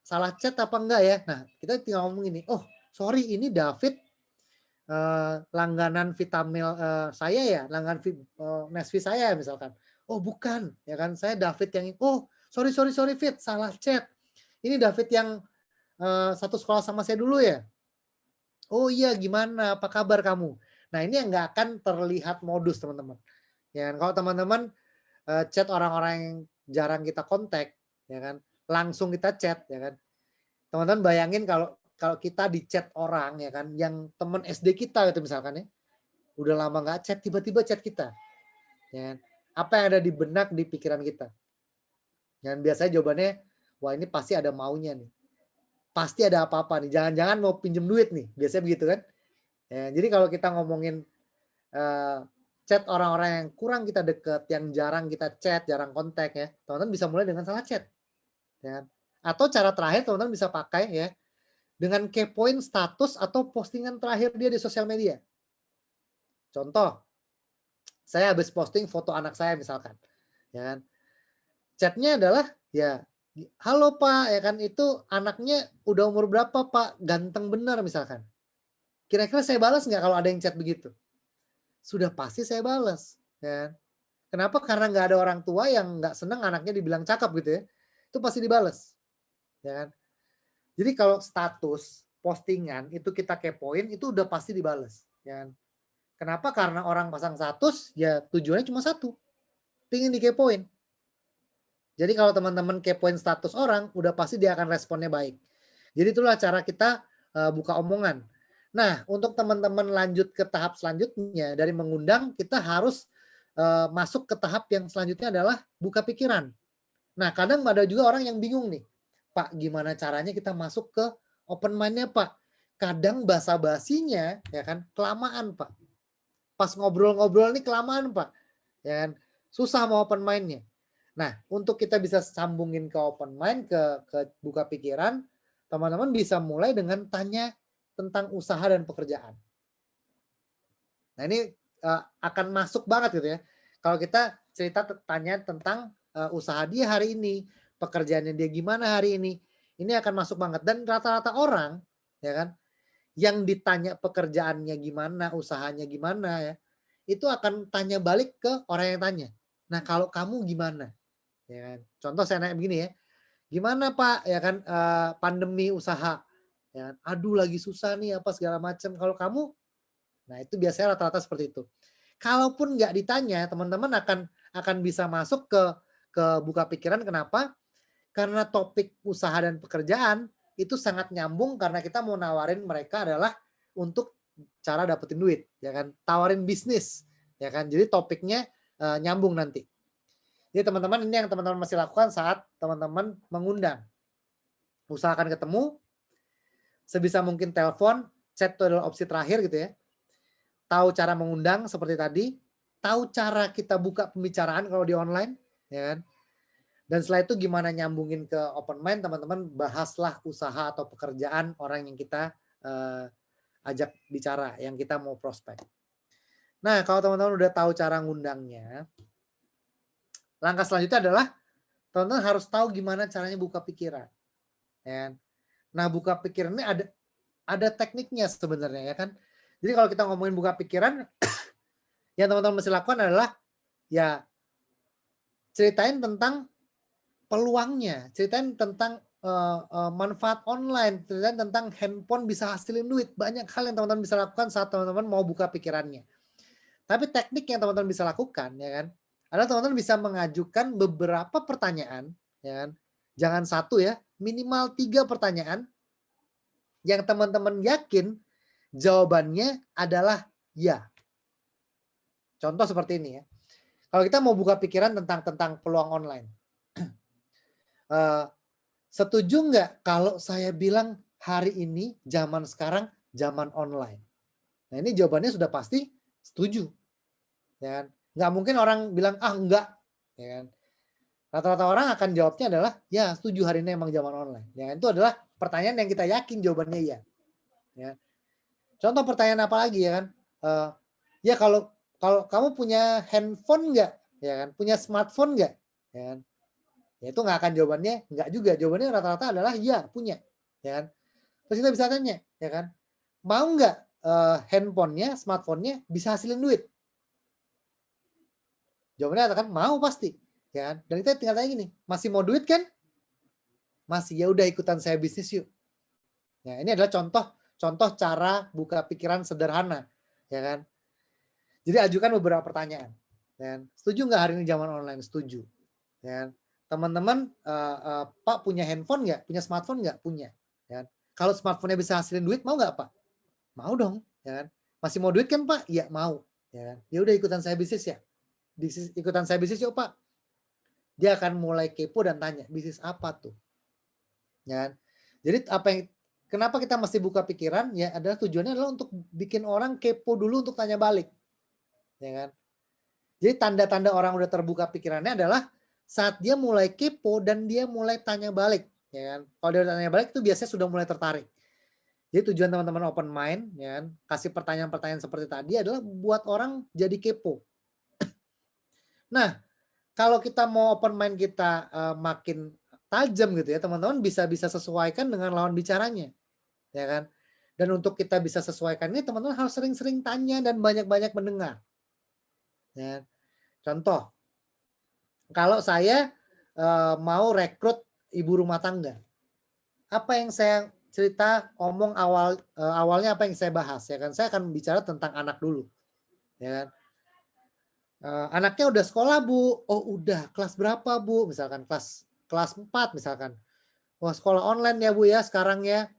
Salah chat apa enggak ya?" Nah, kita tinggal ngomong gini, "Oh, sorry ini David, langganan Vitamil, saya ya, langganan Nesvi saya," misalkan. "Oh bukan," ya kan, "saya David yang oh sorry sorry sorry Fit, salah chat. Ini David yang, satu sekolah sama saya dulu ya? Oh iya gimana, apa kabar kamu?" Nah ini yang nggak akan terlihat modus teman-teman, ya kan. Kalau teman-teman, chat orang-orang yang jarang kita kontak, ya kan, langsung kita chat, ya kan. Teman-teman bayangin kalau kalau kita di-chat orang ya kan, yang teman SD kita gitu misalkan ya, udah lama nggak chat, tiba-tiba chat kita, ya kan. Apa yang ada di benak, di pikiran kita? Dan biasanya jawabannya, wah ini pasti ada maunya nih, pasti ada apa-apa nih, jangan-jangan mau pinjem duit nih, biasanya begitu kan. Ya, jadi kalau kita ngomongin, eee, chat orang-orang yang kurang kita deket, yang jarang kita chat, jarang kontak ya, teman-teman bisa mulai dengan salah chat, ya kan. Atau cara terakhir teman-teman bisa pakai ya, dengan kepoin status atau postingan terakhir dia di sosial media. Contoh, saya habis posting foto anak saya misalkan, ya kan. Chat-nya adalah ya, "Halo Pak," ya kan, "itu anaknya udah umur berapa Pak? Ganteng bener," misalkan. Kira-kira saya balas nggak kalau ada yang chat begitu? Sudah pasti saya balas, ya kan. Kenapa? Karena nggak ada orang tua yang nggak senang anaknya dibilang cakep gitu ya. Itu pasti dibales, ya kan. Jadi kalau status, postingan itu kita kepoin, itu udah pasti dibales, ya kan. Kenapa? Karena orang pasang status, ya tujuannya cuma satu, pengen dikepoin. Jadi kalau teman-teman kepoin status orang, udah pasti dia akan responnya baik. Jadi itulah cara kita, buka omongan. Nah, untuk teman-teman lanjut ke tahap selanjutnya, dari mengundang kita harus, masuk ke tahap yang selanjutnya adalah buka pikiran. Nah, kadang ada juga orang yang bingung nih, "Pak, gimana caranya kita masuk ke open mind-nya, Pak?" Kadang basa-basinya ya kan, kelamaan, Pak. Pas ngobrol-ngobrol nih kelamaan, Pak, ya kan. Susah mau open mind-nya. Nah, untuk kita bisa sambungin ke open mind, ke buka pikiran, teman-teman bisa mulai dengan tanya tentang usaha dan pekerjaan. Nah, ini, akan masuk banget gitu ya. Kalau kita cerita tanya tentang, usaha dia hari ini, pekerjaannya dia gimana hari ini, akan masuk banget dan rata-rata orang, ya kan, yang ditanya pekerjaannya gimana, usahanya gimana ya, itu akan tanya balik ke orang yang tanya. "Nah, kalau kamu gimana?" Ya kan. Contoh saya nanya begini ya, "Gimana Pak, ya kan, pandemi usaha?" Ya kan, "Aduh lagi susah nih apa segala macam, kalau kamu?" Nah itu biasanya rata-rata seperti itu. Kalaupun nggak ditanya, teman-teman akan bisa masuk ke buka pikiran, kenapa? Karena topik usaha dan pekerjaan itu sangat nyambung karena kita mau nawarin mereka adalah untuk cara dapetin duit, ya kan, tawarin bisnis, ya kan. Jadi topiknya, nyambung nanti. Jadi teman-teman ini yang teman-teman masih lakukan saat teman-teman mengundang. Usahakan ketemu, sebisa mungkin telepon, chat itu adalah opsi terakhir gitu ya. Tahu cara mengundang seperti tadi, tahu cara kita buka pembicaraan kalau di online, ya kan. Dan setelah itu gimana nyambungin ke open mind, teman-teman bahaslah usaha atau pekerjaan orang yang kita, ajak bicara, yang kita mau prospek. Nah, kalau teman-teman udah tahu cara ngundangnya, langkah selanjutnya adalah teman-teman harus tahu gimana caranya buka pikiran, ya kan. Nah, buka pikiran ini ada tekniknya sebenarnya ya kan. Jadi kalau kita ngomongin buka pikiran, yang teman-teman mesti lakukan adalah ya ceritain tentang peluangnya, ceritain tentang, manfaat online, ceritain tentang handphone bisa hasilin duit, banyak hal yang teman-teman bisa lakukan saat teman-teman mau buka pikirannya. Tapi teknik yang teman-teman bisa lakukan ya kan, adalah teman-teman bisa mengajukan beberapa pertanyaan, ya kan. Jangan satu ya, minimal 3 pertanyaan yang teman-teman yakin jawabannya adalah "ya". Contoh seperti ini ya, Kalau kita mau buka pikiran tentang peluang online, setuju nggak kalau saya bilang hari ini zaman sekarang zaman online? Nah ini jawabannya sudah pasti setuju, ya kan? Nggak mungkin orang bilang ah enggak, ya kan? Rata-rata orang akan jawabnya adalah ya setuju hari ini emang zaman online. Ya itu adalah pertanyaan yang kita yakin jawabannya iya. Ya. Contoh pertanyaan apa lagi ya kan? Ya kalau kalau kamu punya handphone nggak, ya kan? Punya smartphone nggak, ya kan? Ya itu nggak akan jawabannya nggak juga. Jawabannya rata-rata adalah iya punya, ya kan? Terus kita bisa tanya, ya kan? Mau nggak handphonenya, smartphone-nya bisa hasilin duit? Jawabannya katakan mau pasti, ya kan? Dan kita tinggal tanya gini, masih mau duit kan? Masih, ya udah ikutan saya bisnis yuk. Ya, ini adalah contoh cara buka pikiran sederhana, ya kan? Jadi ajukan beberapa pertanyaan. Dan setuju nggak hari ini zaman online? Setuju. Ya kan? Teman-teman, Pak punya handphone nggak? Punya smartphone nggak? Punya. Ya kan? Kalau smartphone-nya bisa hasilin duit, mau nggak Pak? Mau dong. Ya kan? Masih mau duit kan Pak? Iya mau. Ya kan? Ya udah ikutan saya bisnis ya. Ikutan saya bisnis yuk Pak. Dia akan mulai kepo dan tanya, bisnis apa tuh? Ya kan? Jadi kenapa kita mesti buka pikiran? Ya adalah tujuannya adalah untuk bikin orang kepo dulu untuk tanya balik. Ya kan? Jadi tanda-tanda orang udah terbuka pikirannya adalah saat dia mulai kepo dan dia mulai tanya balik, ya kan? Kalau dia tanya balik itu biasanya sudah mulai tertarik. Jadi tujuan teman-teman open mind, ya kan? Kasih pertanyaan-pertanyaan seperti tadi adalah buat orang jadi kepo. Nah, kalau kita mau open mind kita makin tajam gitu ya, teman-teman bisa sesuaikan dengan lawan bicaranya, ya kan? Dan untuk kita bisa sesuaikan ini teman-teman harus sering-sering tanya dan banyak-banyak mendengar. Ya. Contoh, kalau saya mau rekrut ibu rumah tangga, apa yang saya cerita awalnya apa yang saya bahas ya kan? Saya akan bicara tentang anak dulu, ya kan? Anaknya udah sekolah Bu, oh udah kelas berapa Bu? Misalkan kelas kelas 4 misalkan. Wah sekolah online ya Bu ya sekarang ya.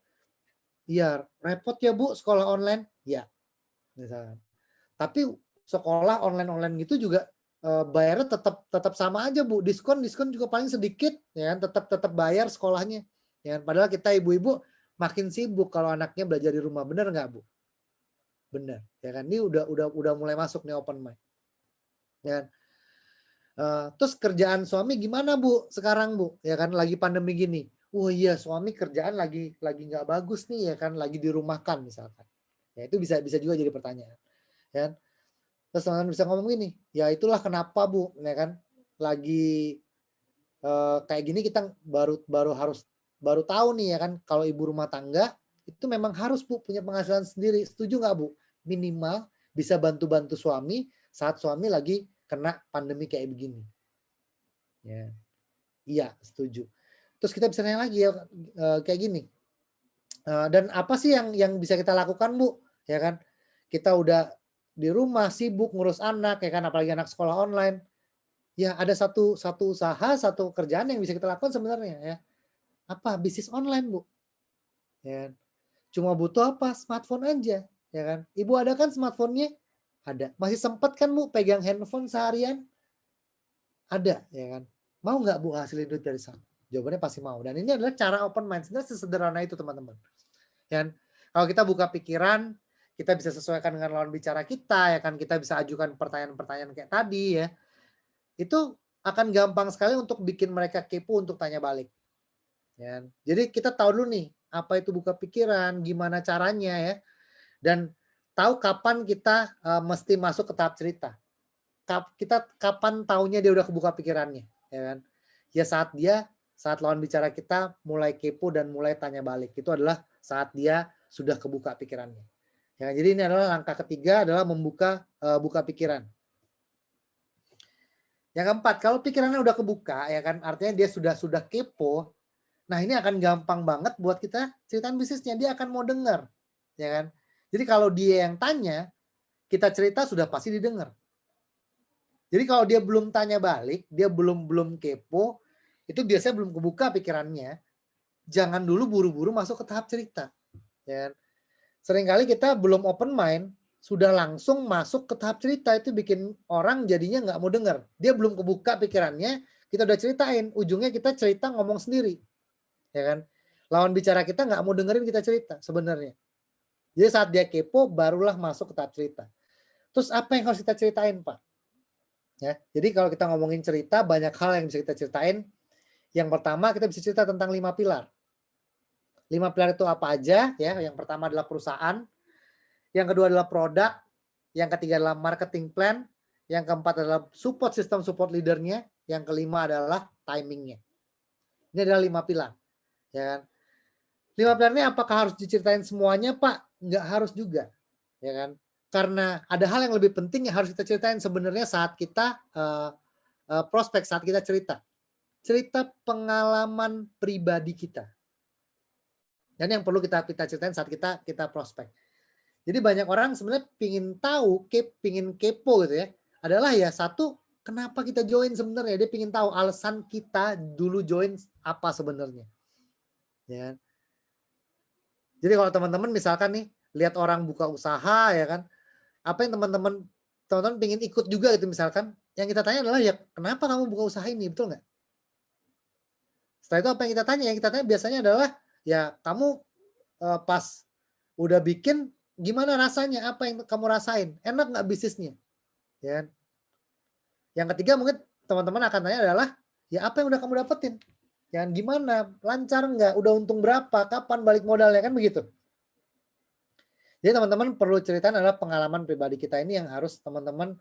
Iya repot ya Bu sekolah online. Ya misalkan. Tapi sekolah online gitu juga bayarnya tetap sama aja Bu. Diskon juga paling sedikit ya kan tetap bayar sekolahnya. Ya kan? Padahal kita ibu-ibu makin sibuk kalau anaknya belajar di rumah. Bener nggak Bu? Bener. Ya kan? Ini udah mulai masuk nih open mind. Ya kan? Terus kerjaan suami gimana Bu sekarang Bu? Ya kan lagi pandemi gini. Oh iya suami kerjaan lagi nggak bagus nih ya kan lagi dirumahkan misalkan. Ya itu bisa juga jadi pertanyaan. Ya kan? Terus teman-teman bisa ngomong gini, ya itulah kenapa Bu, ya kan, lagi kayak gini kita baru tahu nih ya kan, kalau ibu rumah tangga itu memang harus Bu punya penghasilan sendiri. Setuju nggak Bu? Minimal bisa bantu-bantu suami saat suami lagi kena pandemi kayak begini. Ya, iya setuju. Terus kita bisa nanya lagi ya kayak gini. Dan apa sih yang bisa kita lakukan Bu? Ya kan, kita udah di rumah sibuk ngurus anak ya kan, apalagi anak sekolah online. Ya ada satu usaha, satu kerjaan yang bisa kita lakukan sebenarnya ya. Apa? Bisnis online Bu. Ya kan. Cuma butuh apa? Smartphone aja. Ya kan. Ibu ada kan smartphone-nya? Ada. Masih sempat kan Bu pegang handphone seharian? Ada ya kan. Mau nggak Bu hasilin duit dari sana? Jawabannya pasti mau. Dan ini adalah cara open mind. Sebenarnya sesederhana itu teman-teman. Dan kalau kita buka pikiran, kita bisa sesuaikan dengan lawan bicara kita, ya kan kita bisa ajukan pertanyaan-pertanyaan kayak tadi ya. Itu akan gampang sekali untuk bikin mereka kepo untuk tanya balik. Ya. Jadi kita tahu dulu nih, apa itu buka pikiran, gimana caranya ya. Dan tahu kapan kita mesti masuk ke tahap cerita. Kita kapan taunya dia udah kebuka pikirannya, ya kan? Ya saat lawan bicara kita mulai kepo dan mulai tanya balik. Itu adalah saat dia sudah kebuka pikirannya. Ya, jadi ini adalah langkah ketiga adalah buka pikiran. Yang keempat, kalau pikirannya udah kebuka ya kan artinya dia sudah kepo. Nah, ini akan gampang banget buat kita ceritain bisnisnya, dia akan mau dengar. Ya kan? Jadi kalau dia yang tanya, kita cerita sudah pasti didengar. Jadi kalau dia belum tanya balik, dia belum kepo, itu biasanya belum kebuka pikirannya. Jangan dulu buru-buru masuk ke tahap cerita. Ya. Seringkali kita belum open mind, sudah langsung masuk ke tahap cerita, itu bikin orang jadinya nggak mau dengar. Dia belum kebuka pikirannya, kita udah ceritain, ujungnya kita cerita ngomong sendiri, ya kan? Lawan bicara kita nggak mau dengerin kita cerita sebenarnya. Jadi saat dia kepo, barulah masuk ke tahap cerita. Terus apa yang harus kita ceritain, Pak? Ya, jadi kalau kita ngomongin cerita, banyak hal yang bisa kita ceritain. Yang pertama, kita bisa cerita tentang 5 pilar. 5 pilar itu apa aja? Ya, yang pertama adalah perusahaan, yang kedua adalah produk, yang ketiga adalah marketing plan, yang keempat adalah support system support leadernya, yang kelima adalah timingnya. Ini adalah 5 pilar, ya kan? 5 pilar ini apakah harus diceritain semuanya, Pak? Nggak harus juga, ya kan? Karena ada hal yang lebih penting yang harus kita ceritain sebenarnya saat kita prospek, saat kita cerita. Cerita pengalaman pribadi kita. Dan yang perlu kita ceritain saat kita prospek. Jadi banyak orang sebenarnya pingin tahu, pingin kepo gitu ya. Adalah ya satu, kenapa kita join sebenarnya? Dia pingin tahu alasan kita dulu join apa sebenarnya. Ya. Jadi kalau teman-teman misalkan nih lihat orang buka usaha ya kan, apa yang teman-teman pingin ikut juga gitu misalkan, yang kita tanya adalah ya kenapa kamu buka usaha ini, betul nggak? Setelah itu apa yang kita tanya? Yang kita tanya biasanya adalah ya kamu pas udah bikin gimana rasanya? Apa yang kamu rasain? Enak nggak bisnisnya? Ya. Yang ketiga mungkin teman-teman akan tanya adalah ya apa yang udah kamu dapetin? Ya gimana? Lancar nggak? Udah untung berapa? Kapan balik modalnya? Kan begitu. Jadi teman-teman perlu ceritain adalah pengalaman pribadi kita ini yang harus teman-teman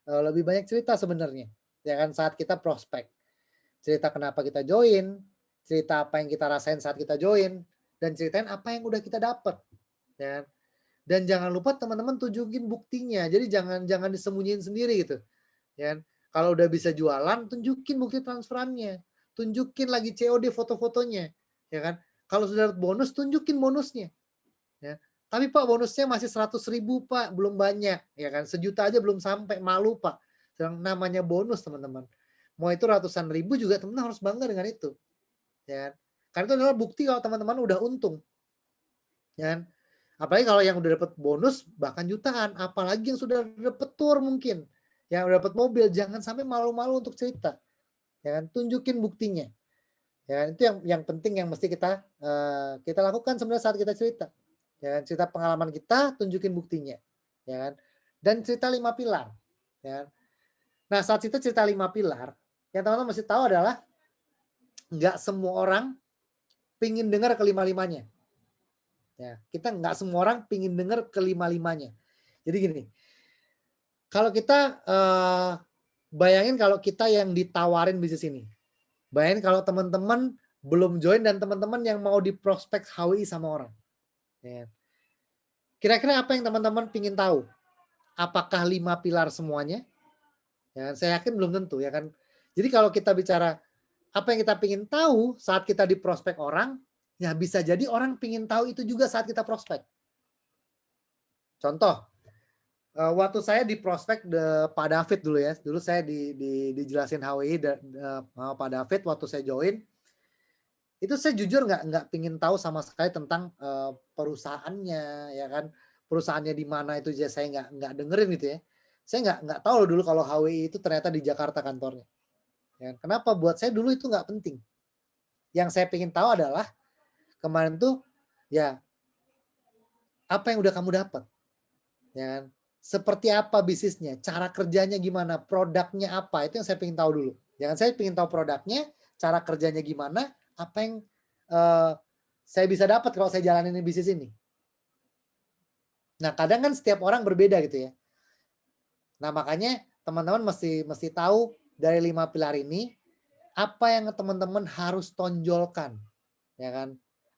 lebih banyak cerita sebenarnya. Ya kan saat kita prospek. Cerita kenapa kita join, cerita apa yang kita rasain saat kita join, dan ceritain apa yang udah kita dapat. Ya. Dan jangan lupa teman-teman tunjukin buktinya. Jadi jangan disembunyiin sendiri gitu. Ya. Kalau udah bisa jualan, tunjukin bukti transferannya. Tunjukin lagi COD foto-fotonya. Ya kan? Kalau sudah bonus, tunjukin bonusnya. Ya. Tapi Pak bonusnya masih 100.000 Pak, belum banyak. Ya kan? 1 juta aja belum sampai, malu Pak. Yang namanya bonus teman-teman. Mau itu ratusan ribu juga teman-teman harus bangga dengan itu. Ya. Karena itu adalah bukti kalau teman-teman udah untung. Ya. Apalagi kalau yang udah dapat bonus bahkan jutaan, apalagi yang sudah dapat tour mungkin. Yang udah dapat mobil, jangan sampai malu-malu untuk cerita. Ya kan? Tunjukin buktinya. Ya, itu yang penting yang mesti kita lakukan sebenarnya saat kita cerita. Ya kan? Cerita pengalaman kita, tunjukin buktinya. Ya kan? Dan cerita 5 pilar. Ya kan? Nah, saat kita cerita 5 pilar, yang teman-teman mesti tahu adalah nggak semua orang pingin dengar kelima-limanya. Ya, kita nggak semua orang pingin dengar kelima-limanya. Jadi gini, kalau kita bayangin kalau kita yang ditawarin bisnis ini, bayangin kalau teman-teman belum join dan teman-teman yang mau diprospek HWI sama orang. Ya. Kira-kira apa yang teman-teman pingin tahu? Apakah 5 pilar semuanya? Ya, saya yakin belum tentu ya kan. Jadi kalau kita bicara apa yang kita pingin tahu saat kita diprospek orang, ya bisa jadi orang pingin tahu itu juga saat kita prospek. Contoh, waktu saya diprospek Pak David dulu ya, dulu saya dijelasin HWI sama Pak David waktu saya join, itu saya jujur nggak pingin tahu sama sekali tentang perusahaannya ya kan, perusahaannya di mana itu saya nggak dengerin gitu ya. Saya nggak tahu dulu kalau HWI itu ternyata di Jakarta kantornya. Ya, kenapa? Buat saya dulu itu nggak penting. Yang saya pingin tahu adalah kemarin tuh ya apa yang udah kamu dapat, ya kan? Seperti apa bisnisnya, cara kerjanya gimana, produknya apa, itu yang saya pingin tahu dulu. Jangan saya pingin tahu produknya, cara kerjanya gimana, apa yang saya bisa dapat kalau saya jalanin bisnis ini. Nah, kadang kan setiap orang berbeda gitu ya. Nah, makanya teman-teman mesti tahu dari 5 pilar ini apa yang teman-teman harus tonjolkan, ya kan?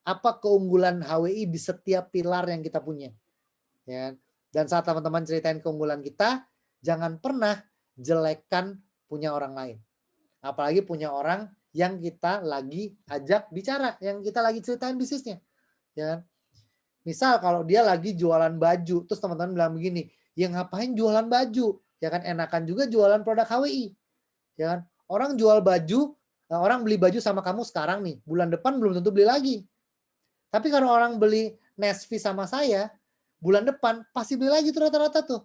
Apa keunggulan HWI di setiap pilar yang kita punya, ya. Dan saat teman-teman ceritain keunggulan kita, jangan pernah jelekkan punya orang lain. Apalagi punya orang yang kita lagi ajak bicara, yang kita lagi ceritain bisnisnya, ya kan? Misal kalau dia lagi jualan baju, terus teman-teman bilang begini, ya ngapain jualan baju? Ya kan enakan juga jualan produk HWI, ya kan? Orang jual baju, orang beli baju sama kamu sekarang nih, bulan depan belum tentu beli lagi. Tapi kalau orang beli Nesvi sama saya, bulan depan pasti beli lagi tuh rata-rata tuh,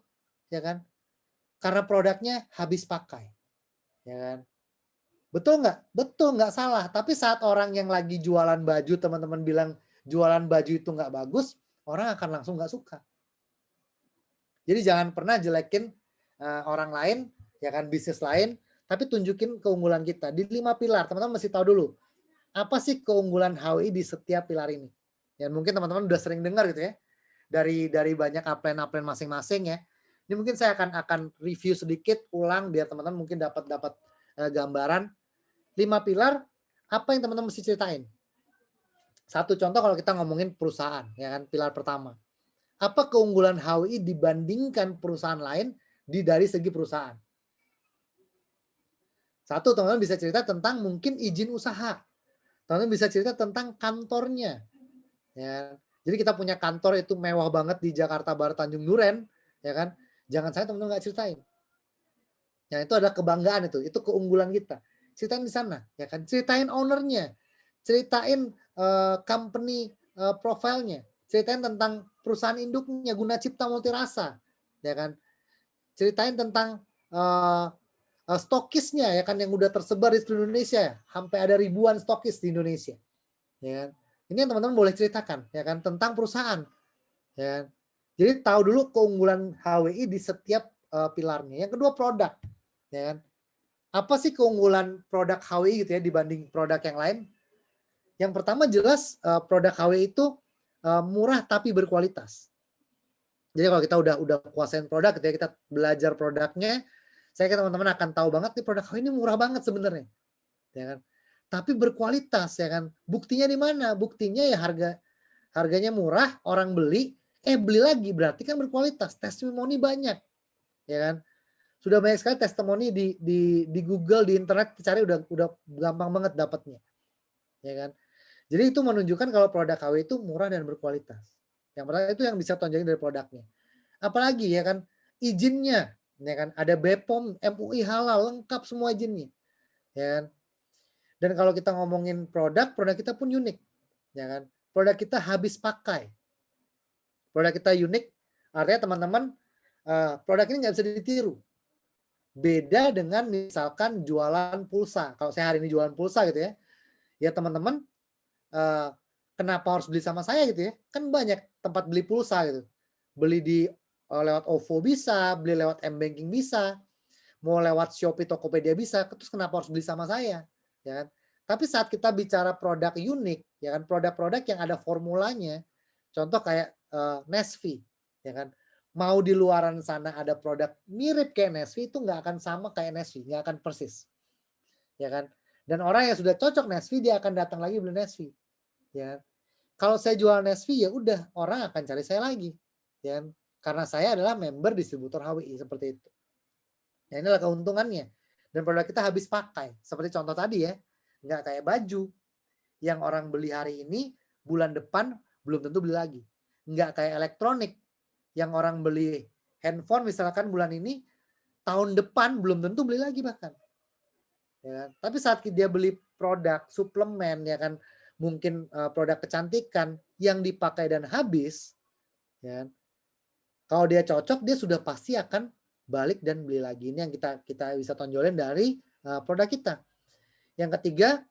ya kan? Karena produknya habis pakai, ya kan? Betul nggak? Betul, nggak salah. Tapi saat orang yang lagi jualan baju, teman-teman bilang jualan baju itu nggak bagus, orang akan langsung nggak suka. Jadi jangan pernah jelekin orang lain, ya kan, bisnis lain, tapi tunjukin keunggulan kita. Di 5 pilar, teman-teman mesti tahu dulu, apa sih keunggulan HWI di setiap pilar ini. Ya mungkin teman-teman udah sering dengar gitu ya, dari banyak upline masing-masing ya. Ini mungkin saya akan review sedikit, ulang biar teman-teman mungkin dapat gambaran. 5 pilar, apa yang teman-teman mesti ceritain? Satu contoh kalau kita ngomongin perusahaan, ya kan, pilar pertama. Apa keunggulan HWI dibandingkan perusahaan lain dari segi perusahaan? Satu, teman-teman bisa cerita tentang mungkin izin usaha. Teman-teman bisa cerita tentang kantornya. Ya. Jadi kita punya kantor itu mewah banget di Jakarta Barat Tanjung Duren, ya kan? Jangan saya teman-teman nggak ceritain. Ya itu adalah kebanggaan itu keunggulan kita. Ceritain di sana, ya kan? Ceritain ownernya, ceritain company profilnya, ceritain tentang perusahaan induknya Guna Cipta Multirasa, ya kan? Ceritain tentang stokisnya, ya kan, yang udah tersebar di seluruh Indonesia, sampai ada ribuan stokis di Indonesia, ya kan? Ini yang teman-teman boleh ceritakan, ya kan, tentang perusahaan, ya kan? Jadi tahu dulu keunggulan HWI di setiap pilarnya. Yang kedua produk, ya kan? Apa sih keunggulan produk HWI gitu ya dibanding produk yang lain? Yang pertama jelas produk HWI itu murah tapi berkualitas. Jadi kalau kita udah kuasain produk gitu ya, kita belajar produknya, saya kira teman-teman akan tahu banget nih produk HWI ini murah banget sebenarnya, ya kan? Tapi berkualitas, ya kan? Buktinya di mana? Buktinya ya harganya murah, orang beli, beli lagi, berarti kan berkualitas. Testimoni banyak, ya kan? Sudah banyak sekali testimoni di Google, di internet, cari udah gampang banget dapatnya, ya kan? Jadi itu menunjukkan kalau produk KW itu murah dan berkualitas. Yang pertama itu yang bisa tonjolin dari produknya. Apalagi ya kan izinnya, ya kan, ada BPOM, MUI halal, lengkap semua izinnya, ya kan? Dan kalau kita ngomongin produk kita pun unik, ya kan? Produk kita habis pakai. Produk kita unik, artinya teman-teman produk ini nggak bisa ditiru. Beda dengan misalkan jualan pulsa. Kalau saya hari ini jualan pulsa gitu ya, ya teman-teman kenapa harus beli sama saya gitu ya? Kan banyak tempat beli pulsa gitu. Beli di lewat OVO bisa, beli lewat M-Banking bisa, mau lewat Shopee, Tokopedia bisa. Terus kenapa harus beli sama saya? Ya kan? Tapi saat kita bicara produk unik, ya kan, produk-produk yang ada formulanya, contoh kayak Nesvi, ya kan, mau di luaran sana ada produk mirip kayak Nesvi itu nggak akan sama kayak Nesvi, nggak akan persis, ya kan. Dan orang yang sudah cocok Nesvi dia akan datang lagi beli Nesvi, ya. Kalau saya jual Nesvi ya udah orang akan cari saya lagi, ya kan. Karena saya adalah member distributor HWI seperti itu. Nah inilah keuntungannya. Dan produk kita habis pakai, seperti contoh tadi ya, nggak kayak baju yang orang beli hari ini, bulan depan belum tentu beli lagi. Nggak kayak elektronik yang orang beli handphone misalkan bulan ini, tahun depan belum tentu beli lagi bahkan. Ya kan? Tapi saat dia beli produk suplemen, ya kan, mungkin produk kecantikan yang dipakai dan habis, ya kan, kalau dia cocok dia sudah pasti akan balik dan beli lagi. Ini yang kita bisa tonjolin dari produk kita. Yang ketiga,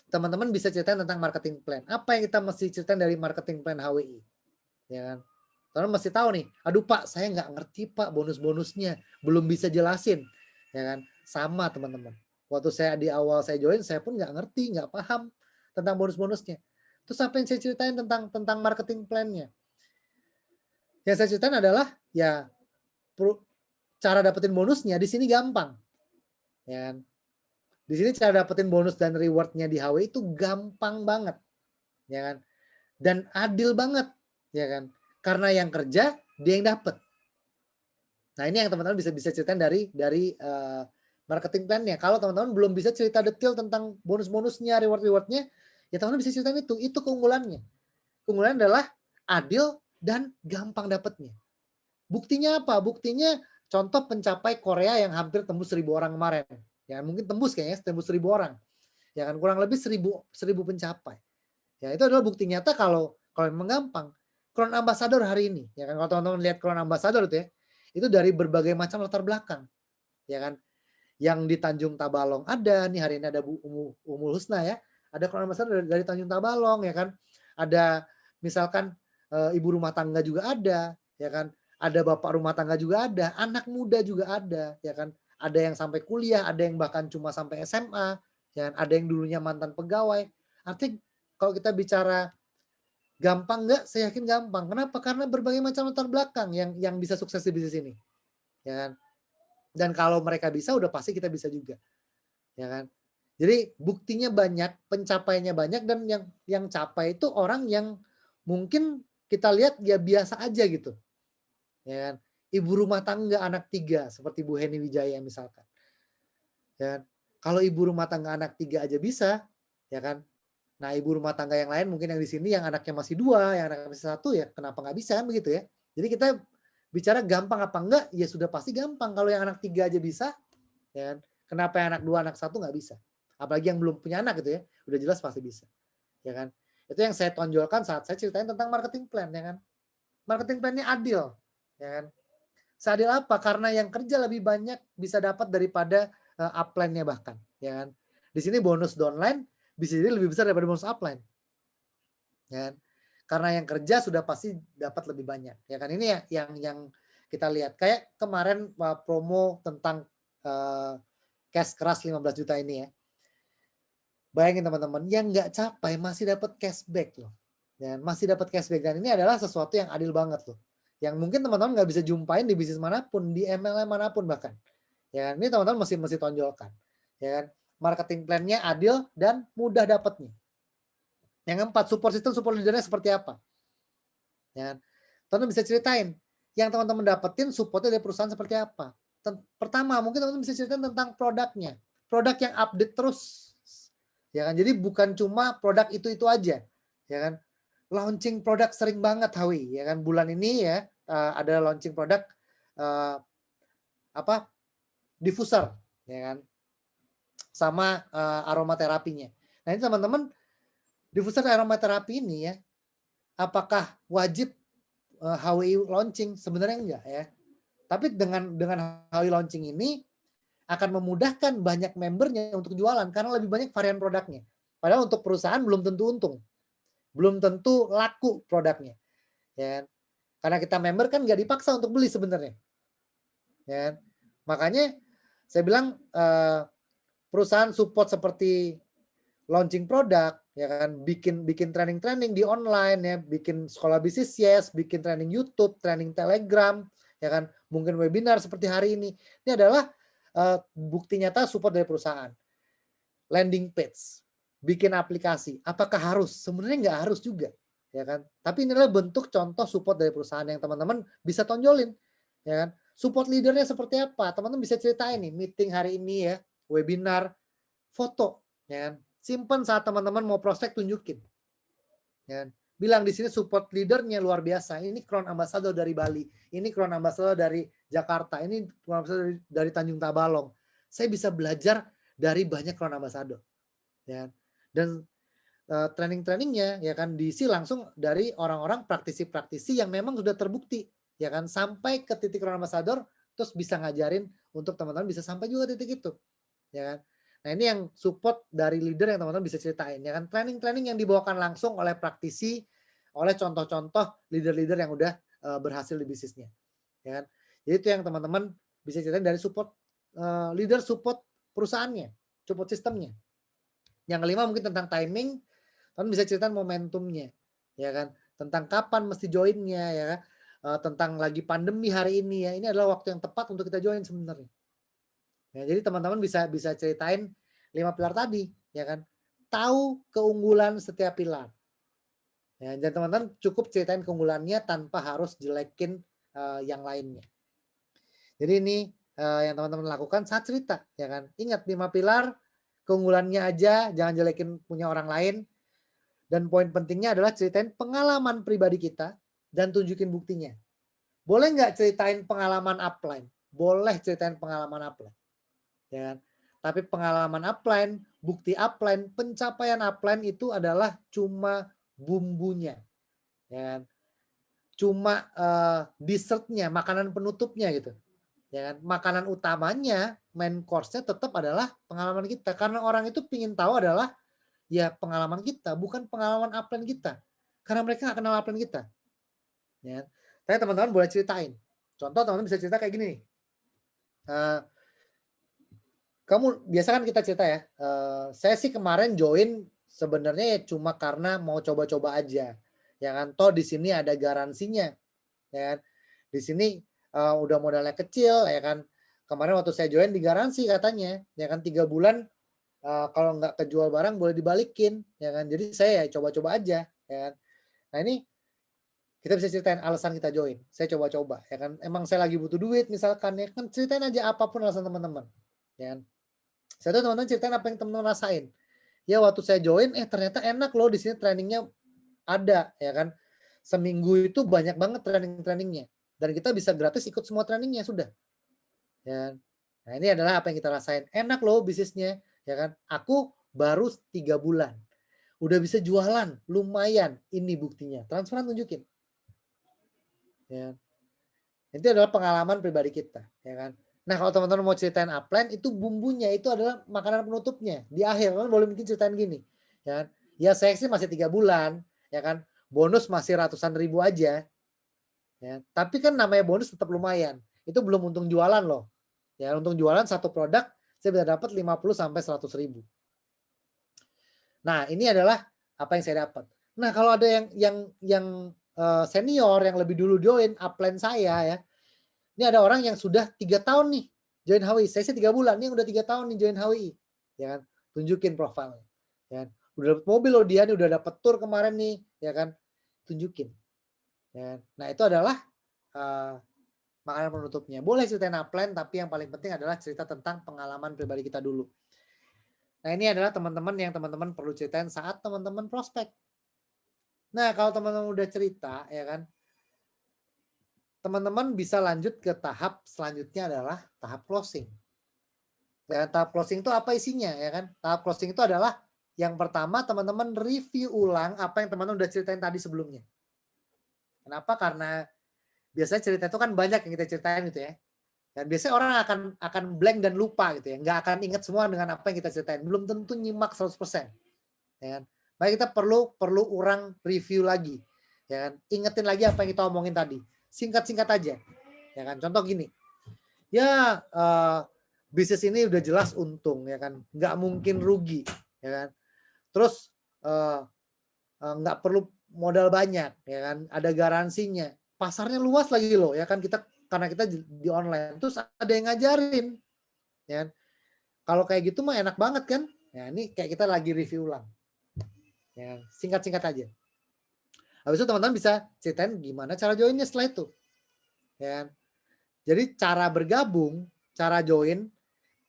teman-teman bisa ceritain tentang marketing plan. Apa yang kita mesti ceritain dari marketing plan HWI, ya kan? Teman mesti tahu nih, aduh Pak, saya nggak ngerti Pak bonus-bonusnya, belum bisa jelasin, ya kan? Sama teman-teman. Waktu saya di awal saya join, saya pun nggak ngerti, nggak paham tentang bonus-bonusnya. Terus apa yang saya ceritain tentang marketing plan-nya? Yang saya ceritain adalah ya cara dapetin bonusnya di sini gampang, ya kan? Di sini cara dapetin bonus dan reward-nya di HW itu gampang banget, ya kan? Dan adil banget, ya kan? Karena yang kerja dia yang dapat. Nah ini yang teman-teman bisa ceritain dari marketing plan-nya. Kalau teman-teman belum bisa cerita detail tentang bonus-bonusnya, reward-reward-nya, ya teman-teman bisa ceritain itu. Itu keunggulannya. Keunggulannya adalah adil dan gampang dapatnya. Buktinya apa? Buktinya contoh pencapai Korea yang hampir tembus 1.000 orang kemarin. Ya mungkin tembus kayaknya, tembus 1.000 orang. Ya kan kurang lebih 1.000 pencapai. Ya itu adalah bukti nyata kalau memang gampang. Crown Ambassador hari ini, ya kan. Kalau teman-teman lihat Crown Ambassador itu dari berbagai macam latar belakang, ya kan. Yang di Tanjung Tabalong ada, nih hari ini ada Bu Umul Husna ya, ada Crown Ambassador dari Tanjung Tabalong ya kan. Ada misalkan ibu rumah tangga juga ada, ya kan. Ada bapak rumah tangga juga ada, anak muda juga ada, ya kan. Ada yang sampai kuliah, ada yang bahkan cuma sampai SMA, ya kan. Ada yang dulunya mantan pegawai. Artinya kalau kita bicara gampang nggak? Saya yakin gampang. Kenapa? Karena berbagai macam latar belakang yang bisa sukses di bisnis ini, ya kan. Dan kalau mereka bisa, udah pasti kita bisa juga, ya kan. Jadi buktinya banyak, pencapaiannya banyak, dan yang capai itu orang yang mungkin kita lihat ya biasa aja gitu, ya kan. Ibu rumah tangga anak 3 seperti Bu Heni Wijaya misalkan, ya kan. Kalau ibu rumah tangga anak 3 aja bisa, ya kan. Nah, ibu rumah tangga yang lain mungkin yang di sini yang anaknya masih 2, yang anaknya masih 1, ya kenapa nggak bisa, kan begitu ya. Jadi kita bicara gampang apa enggak, ya sudah pasti gampang. Kalau yang anak 3 aja bisa, ya kan. Kenapa yang anak 2, anak 1 nggak bisa? Apalagi yang belum punya anak gitu ya, udah jelas pasti bisa, ya kan. Itu yang saya tonjolkan saat saya ceritain tentang marketing plan, ya kan. Marketing plan-nya adil, ya kan. Seadil apa? Karena yang kerja lebih banyak bisa dapat daripada upline-nya bahkan, ya kan. Di sini bonus downline bisa jadi lebih besar daripada bonus upline, ya kan. Karena yang kerja sudah pasti dapat lebih banyak, ya kan. Ini ya yang kita lihat. Kayak kemarin promo tentang cash keras 15 juta ini ya. Bayangin teman-teman, yang nggak capai masih dapat cashback loh. Dan masih dapat cashback, dan ini adalah sesuatu yang adil banget loh. Yang mungkin teman-teman nggak bisa jumpain di bisnis manapun, di MLM manapun bahkan. Ya kan? Ini teman-teman mesti tonjolkan. Ya kan? Marketing plan-nya adil dan mudah dapatnya. Yang keempat, support system, support leader-nya seperti apa? Ya kan? Teman-teman bisa ceritain yang teman-teman dapetin supportnya dari perusahaan seperti apa. Pertama, mungkin teman-teman bisa ceritain tentang produknya. Produk yang update terus. Ya kan? Jadi bukan cuma produk itu aja. Ya kan? Launching produk sering banget Hawi, ya kan. Bulan ini ya ada launching produk diffuser, ya kan. Sama aromaterapinya. Nah, ini teman-teman, diffuser aromaterapi ini ya, apakah wajib HWI launching? Sebenarnya enggak ya. Tapi dengan HWI launching ini akan memudahkan banyak membernya untuk jualan karena lebih banyak varian produknya. Padahal untuk perusahaan belum tentu untung. Belum tentu laku produknya. Ya kan? Karena kita member kan nggak dipaksa untuk beli sebenarnya. Ya kan? Makanya saya bilang perusahaan support seperti launching produk, ya kan, bikin training di online ya, bikin sekolah bisnis yes, bikin training YouTube, training Telegram, ya kan, mungkin webinar seperti hari ini. Ini adalah bukti nyata support dari perusahaan. Landing page, bikin aplikasi, apakah harus? Sebenarnya nggak harus juga, ya kan. Tapi ini adalah bentuk contoh support dari perusahaan yang teman-teman bisa tonjolin, ya kan. Support leadernya seperti apa? Teman-teman bisa ceritain nih, meeting hari ini ya, webinar, foto, ya kan. Simpan saat teman-teman mau prospek, tunjukin. Ya. Bilang di sini support leadernya luar biasa. Ini Crown Ambassador dari Bali. Ini Crown Ambassador dari Jakarta. Ini Crown Ambassador dari Tanjung Tabalong. Saya bisa belajar dari banyak Crown Ambassador. Ya. Dan training-trainingnya ya kan diisi langsung dari orang-orang praktisi-praktisi yang memang sudah terbukti. Ya kan, sampai ke titik Crown Ambassador, terus bisa ngajarin untuk teman-teman bisa sampai juga titik itu. Ya kan. Nah, ini yang support dari leader yang teman-teman bisa ceritain, ya kan. Training-training yang dibawakan langsung oleh praktisi, oleh contoh-contoh leader-leader yang udah berhasil di bisnisnya, ya kan. Jadi itu yang teman-teman bisa ceritain dari support leader, support perusahaannya, support sistemnya. Yang kelima mungkin tentang timing, teman bisa ceritain momentumnya, ya kan. Tentang kapan mesti joinnya, ya kan. Tentang lagi pandemi hari ini ya, ini adalah waktu yang tepat untuk kita join sebenarnya. Ya, jadi teman-teman bisa ceritain 5 pilar tadi, ya kan. Tahu keunggulan setiap pilar. Ya, dan teman-teman cukup ceritain keunggulannya tanpa harus jelekin yang lainnya. Jadi ini yang teman-teman lakukan saat cerita, ya kan. Ingat 5 pilar, keunggulannya aja, jangan jelekin punya orang lain. Dan poin pentingnya adalah ceritain pengalaman pribadi kita dan tunjukin buktinya. Boleh nggak ceritain pengalaman upline? Boleh ceritain pengalaman upline. Ya kan? Tapi pengalaman upline, bukti upline, pencapaian upline itu adalah cuma bumbunya. Ya kan? cuma dessertnya, makanan penutupnya gitu. Ya kan? Makanan utamanya, main course-nya tetap adalah pengalaman kita. Karena orang itu pingin tahu adalah ya pengalaman kita, bukan pengalaman upline kita. Karena mereka nggak kenal upline kita. Ya. Tapi teman-teman boleh ceritain. Contoh teman-teman bisa cerita kayak gini nih. Eh, kamu biasa kan kita cerita ya. Saya sih kemarin join sebenarnya ya cuma karena mau coba-coba aja. Ya kan, toh di sini ada garansinya. Ya kan. Di sini udah modalnya kecil ya kan. Kemarin waktu saya join digaransi katanya, ya kan 3 bulan kalau nggak kejual barang boleh dibalikin, ya kan. Jadi saya ya coba-coba aja, ya kan. Nah ini kita bisa ceritain alasan kita join. Saya coba-coba, ya kan. Emang saya lagi butuh duit misalkan, ya kan ceritain aja apapun alasan teman-teman, ya kan. Saya tuh teman-teman ceritain apa yang teman-teman rasain. Ya waktu saya join, ternyata enak loh di sini trainingnya ada, ya kan. Seminggu itu banyak banget training-trainingnya. Dan kita bisa gratis ikut semua trainingnya, sudah. Ya. Nah ini adalah apa yang kita rasain. Enak loh bisnisnya, ya kan. Aku baru 3 bulan. Udah bisa jualan, lumayan. Ini buktinya. Transferan tunjukin. Ya. Itu adalah pengalaman pribadi kita, ya kan. Nah kalau teman-teman mau ceritain upline, itu bumbunya itu adalah makanan penutupnya. Di akhir, kan boleh mungkin ceritain gini, ya kan. Ya saya sih masih 3 bulan, ya kan. Bonus masih ratusan ribu aja. Ya. Tapi kan namanya bonus tetap lumayan. Itu belum untung jualan loh. Ya, untung jualan satu produk saya bisa dapat 50 sampai 100 ribu. Nah, ini adalah apa yang saya dapat. Nah, kalau ada yang senior yang lebih dulu join upline saya ya. Ini ada orang yang sudah 3 tahun nih join HWI. Saya sih 3 bulan, ini udah 3 tahun nih join HWI. Ya kan? Tunjukin profilnya. Ya kan? Udah dapat mobil loh dia nih, udah dapat tour kemarin nih, ya kan? Tunjukin. Ya. Nah, itu adalah makanan penutupnya. Boleh ceritain upline, tapi yang paling penting adalah cerita tentang pengalaman pribadi kita dulu. Nah, ini adalah teman-teman yang teman-teman perlu ceritain saat teman-teman prospek. Nah, kalau teman-teman udah cerita, ya kan, teman-teman bisa lanjut ke tahap selanjutnya adalah tahap closing. Ya, tahap closing itu apa isinya, ya kan? Tahap closing itu adalah yang pertama teman-teman review ulang apa yang teman-teman udah ceritain tadi sebelumnya. Kenapa? Karena biasanya cerita itu kan banyak yang kita ceritain gitu ya. Dan biasanya orang akan blank dan lupa gitu ya, nggak akan ingat semua dengan apa yang kita ceritain. Belum tentu nyimak 100%, ya kan. Makanya kita perlu orang review lagi, ya kan. Ingetin lagi apa yang kita omongin tadi. Singkat-singkat aja, ya kan. Contoh gini, ya bisnis ini udah jelas untung, ya kan. Nggak mungkin rugi, ya kan. Terus nggak perlu modal banyak, ya kan. Ada garansinya. Pasarnya luas lagi loh, ya kan. Karena kita di online, terus ada yang ngajarin, ya. Kalau kayak gitu mah enak banget kan? Ya ini kayak kita lagi review ulang, ya singkat-singkat aja. Habis itu teman-teman bisa ceritain gimana cara joinnya setelah itu, ya. Jadi cara bergabung, cara join,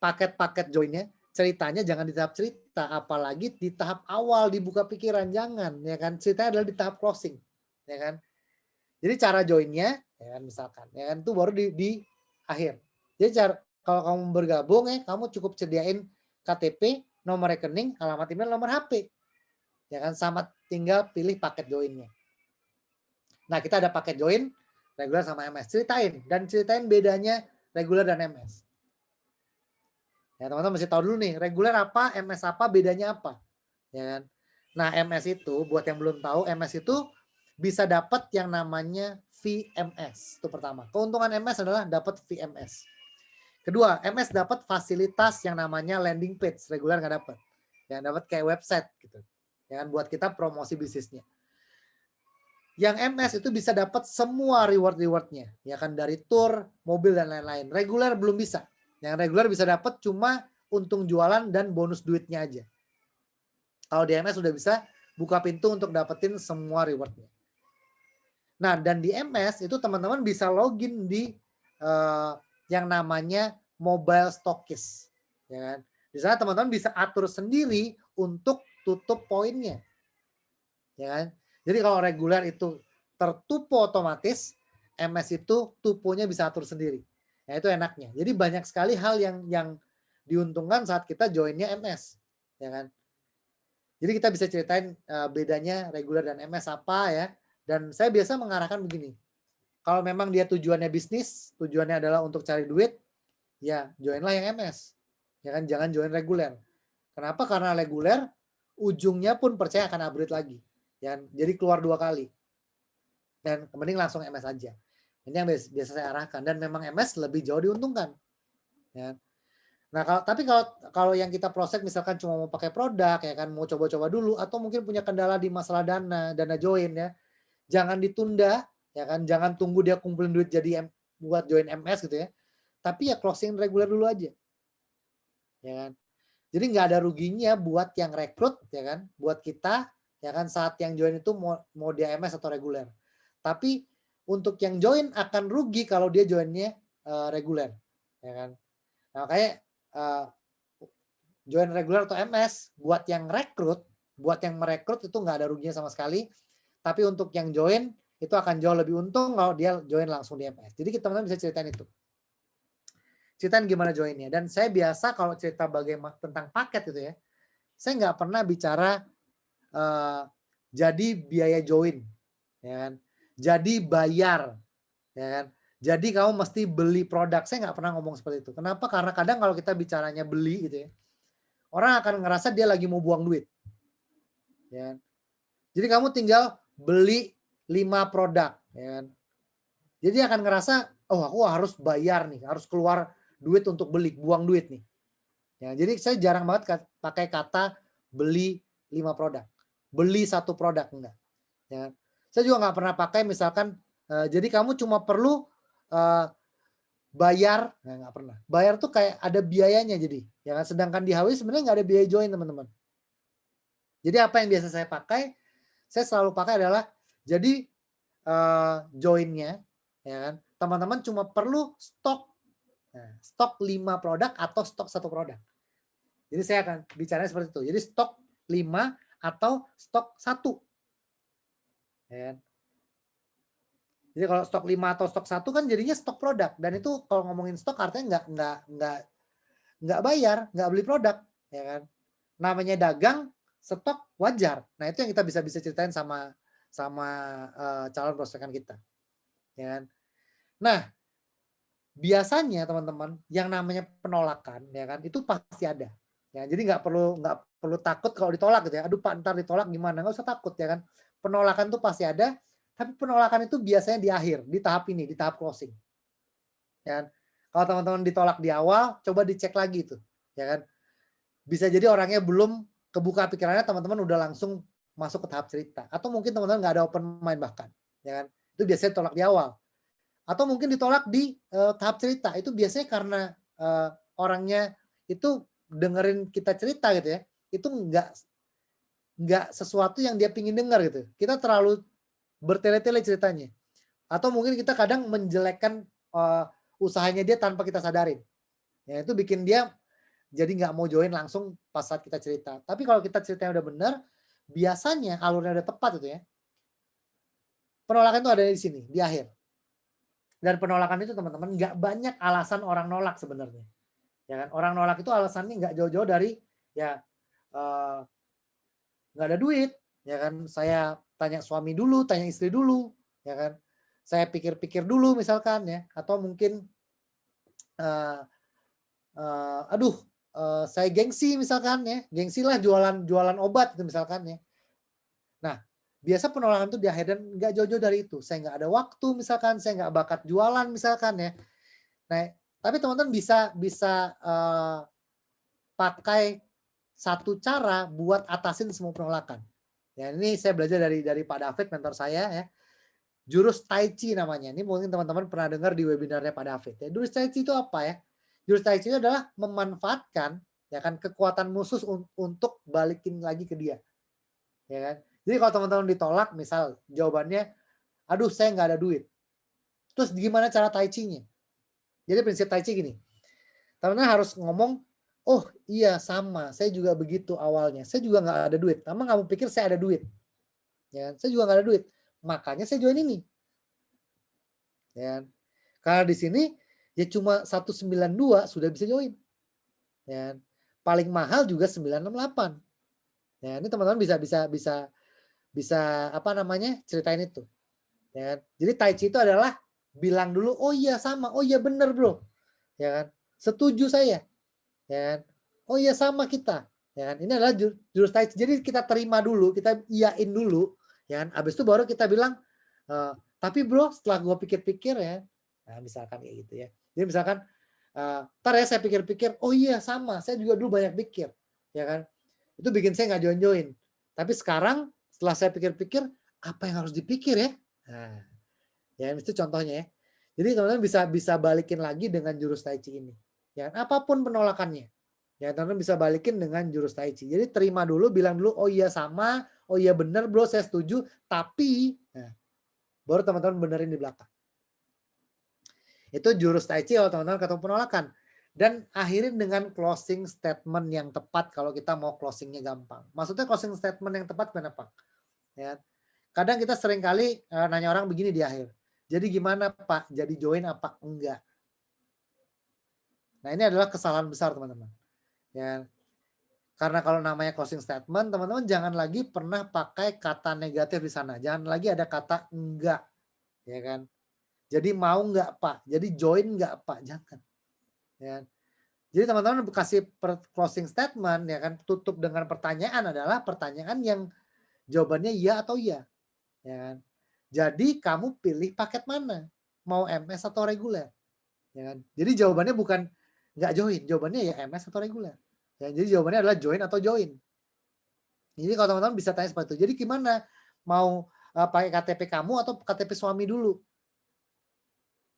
paket-paket joinnya, ceritanya jangan di tahap cerita, apalagi di tahap awal dibuka pikiran, jangan, ya kan? Ceritanya adalah di tahap closing, ya kan? Jadi cara joinnya, ya kan misalkan, ya kan itu baru di akhir. Jadi kalau kamu bergabung kamu cukup sediain KTP, nomor rekening, alamat email, nomor HP, ya kan sama tinggal pilih paket joinnya. Nah kita ada paket join reguler sama MS, ceritain bedanya reguler dan MS. Ya teman-teman mesti tahu dulu nih reguler apa, MS apa, bedanya apa, ya kan. Nah MS itu buat yang belum tahu, MS itu bisa dapat yang namanya VMS. Itu pertama. Keuntungan MS adalah dapat VMS. Kedua, MS dapat fasilitas yang namanya landing page. Reguler nggak dapat. Yang dapat kayak website gitu. Ya kan buat kita promosi bisnisnya. Yang MS itu bisa dapat semua reward-rewardnya. Ya kan dari tour, mobil dan lain-lain. Reguler belum bisa. Yang reguler bisa dapat cuma untung jualan dan bonus duitnya aja. Kalau di MS sudah bisa buka pintu untuk dapetin semua rewardnya. Nah, dan di MS itu teman-teman bisa login di yang namanya mobile stockist, ya kan. Di sana teman-teman bisa atur sendiri untuk tutup poinnya, ya kan. Jadi kalau reguler itu tertupo otomatis, MS itu tuponya bisa atur sendiri. Nah, itu enaknya. Jadi banyak sekali hal yang diuntungkan saat kita joinnya MS, ya kan. Jadi kita bisa ceritain bedanya reguler dan MS apa ya. Dan saya biasa mengarahkan begini, kalau memang dia tujuannya bisnis, tujuannya adalah untuk cari duit, ya joinlah yang MS. Ya kan, jangan join reguler. Kenapa? Karena reguler ujungnya pun percaya akan upgrade lagi. Ya, jadi keluar 2 kali. Dan mending langsung MS aja. Ini yang biasa saya arahkan, dan memang MS lebih jauh diuntungkan. Ya. Nah, kalau yang kita prospek misalkan cuma mau pakai produk ya kan, mau coba-coba dulu atau mungkin punya kendala di masalah dana join ya. Jangan ditunda ya kan, jangan tunggu dia kumpulin duit jadi buat join MS gitu ya. Tapi ya closing reguler dulu aja. Ya kan. Jadi nggak ada ruginya buat yang rekrut ya kan, buat kita ya kan saat yang join itu mau dia MS atau reguler. Tapi untuk yang join akan rugi kalau dia joinnya reguler ya kan. Nah, kayak join reguler atau MS buat yang rekrut, buat yang merekrut itu nggak ada ruginya sama sekali. Tapi untuk yang join itu akan jauh lebih untung kalau dia join langsung di MS. Jadi teman-teman bisa ceritain itu. Ceritain gimana joinnya. Dan saya biasa kalau cerita bagaimana tentang paket itu ya, saya nggak pernah bicara jadi biaya join, ya kan? Jadi bayar, ya kan? Jadi kamu mesti beli produk. Saya nggak pernah ngomong seperti itu. Kenapa? Karena kadang kalau kita bicaranya beli gitu ya, orang akan ngerasa dia lagi mau buang duit. Ya. Jadi kamu tinggal beli 5 produk. Ya. Jadi akan ngerasa, oh aku harus bayar nih, harus keluar duit untuk beli, buang duit nih. Ya, jadi saya jarang banget pakai kata beli 5 produk. Beli 1 produk, enggak. Ya. Saya juga nggak pernah pakai misalkan, jadi kamu cuma perlu bayar, nah, nggak pernah. Bayar tuh kayak ada biayanya jadi. Ya, sedangkan di HW sebenarnya nggak ada biaya join teman-teman. Jadi apa yang biasa saya pakai, saya selalu pakai adalah jadi joinnya, ya kan, teman-teman cuma perlu stok, nah, stok 5 produk atau stok 1 produk. Jadi saya akan bicara seperti itu. Jadi stok 5 atau stok 1. Ya kan? Jadi kalau stok 5 atau stok 1 kan jadinya stok produk, dan itu kalau ngomongin stok artinya nggak bayar, nggak beli produk, ya kan. Namanya dagang, stok wajar. Nah, itu yang kita bisa ceritain sama calon prospekan kita. Ya kan. Nah, biasanya teman-teman yang namanya penolakan ya kan itu pasti ada. Ya, jadi nggak perlu takut kalau ditolak gitu ya. Aduh Pak, ntar ditolak gimana? Nggak usah takut ya kan. Penolakan itu pasti ada, tapi penolakan itu biasanya di akhir, di tahap ini, di tahap closing. Ya kan? Kalau teman-teman ditolak di awal, coba dicek lagi tuh, ya kan. Bisa jadi orangnya belum kebuka pikirannya, teman-teman udah langsung masuk ke tahap cerita. Atau mungkin teman-teman nggak ada open mind bahkan, ya kan. Itu biasanya tolak di awal. Atau mungkin ditolak di tahap cerita. Itu biasanya karena orangnya itu dengerin kita cerita gitu ya, itu nggak sesuatu yang dia pingin dengar gitu. Kita terlalu bertele-tele ceritanya. Atau mungkin kita kadang menjelekkan usahanya dia tanpa kita sadarin. Ya, itu bikin dia jadi nggak mau join langsung pas saat kita cerita. Tapi kalau kita ceritanya udah benar, biasanya alurnya udah tepat itu ya. Penolakan itu ada di sini, di akhir. Dan penolakan itu teman-teman nggak banyak alasan orang nolak sebenarnya. Ya kan? Orang nolak itu alasannya nggak jauh-jauh dari ya nggak ada duit, ya kan? Saya tanya suami dulu, tanya istri dulu, ya kan? Saya pikir-pikir dulu misalkan ya, atau mungkin aduh saya gengsi misalkan ya, gengsi lah jualan obat gitu misalkan ya. Nah, biasa penolakan itu di akhir dan nggak jauh-jauh dari itu. Saya nggak ada waktu misalkan, saya nggak bakat jualan misalkan ya. Nah, tapi teman-teman bisa pakai satu cara buat atasin semua penolakan. Ya, ini saya belajar dari Pak David, mentor saya ya. Jurus Tai Chi namanya. Ini mungkin teman-teman pernah dengar di webinarnya Pak David. Ya, jurus Tai Chi itu apa ya? Jurus Tai Chi itu adalah memanfaatkan ya kan kekuatan musuh untuk balikin lagi ke dia. Ya kan? Jadi kalau teman-teman ditolak, misal jawabannya, aduh saya nggak ada duit. Terus gimana cara Tai Chi-nya? Jadi prinsip Tai Chi gini, teman-teman harus ngomong, oh iya sama, saya juga begitu awalnya. Saya juga nggak ada duit. Emang kamu pikir saya ada duit? Ya, saya juga nggak ada duit. Makanya saya join ini. Ya, karena di sini ya cuma 192 sudah bisa join. Ya, paling mahal juga 968. Ya, ini teman-teman bisa apa namanya ceritain itu. ya kan? Jadi Tai Chi itu adalah bilang dulu, oh iya sama, oh iya benar bro, ya kan? Setuju saya, ya kan? Oh iya sama kita, ya kan? Ini adalah jurus Tai Chi. Jadi kita terima dulu, kita iyain dulu, ya kan? Abis itu baru kita bilang, tapi bro setelah gue pikir-pikir ya, nah misalkan kayak gitu ya. Jadi misalkan, ntar ya saya pikir-pikir, oh iya sama, saya juga dulu banyak pikir, ya kan? Itu bikin saya nggak join-join. Tapi sekarang setelah saya pikir-pikir, apa yang harus dipikir ya? Nah, ya itu contohnya ya. Jadi teman-teman bisa bisa balikin lagi dengan jurus Tai Chi ini. Ya, apapun penolakannya. Ya, teman-teman bisa balikin dengan jurus Tai Chi. Jadi terima dulu, bilang dulu, oh iya sama, oh iya benar bro, saya setuju, tapi nah, baru teman-teman benerin di belakang. Itu jurus Tai Chi kalau teman-teman ketemu penolakan. Dan akhirin dengan closing statement yang tepat kalau kita mau closingnya gampang. Maksudnya closing statement yang tepat kenapa? Ya, kadang kita sering kali nanya orang begini di akhir. Jadi gimana Pak? Jadi join apa enggak? Nah ini adalah kesalahan besar teman-teman. Ya, karena kalau namanya closing statement, teman-teman jangan lagi pernah pakai kata negatif di sana. Jangan lagi ada kata enggak, ya kan? Jadi mau enggak Pak? Jadi join enggak Pak? Jangan. Ya. Jadi teman-teman kasih closing statement, ya kan? Tutup dengan pertanyaan adalah pertanyaan yang jawabannya iya atau iya, ya kan? Jadi kamu pilih paket mana? Mau MS atau reguler? Ya kan? Jadi jawabannya bukan nggak join, jawabannya ya MS atau reguler. Ya, jadi jawabannya adalah join atau join. Jadi kalau teman-teman bisa tanya seperti itu. Jadi gimana? Mau pakai KTP kamu atau KTP suami dulu?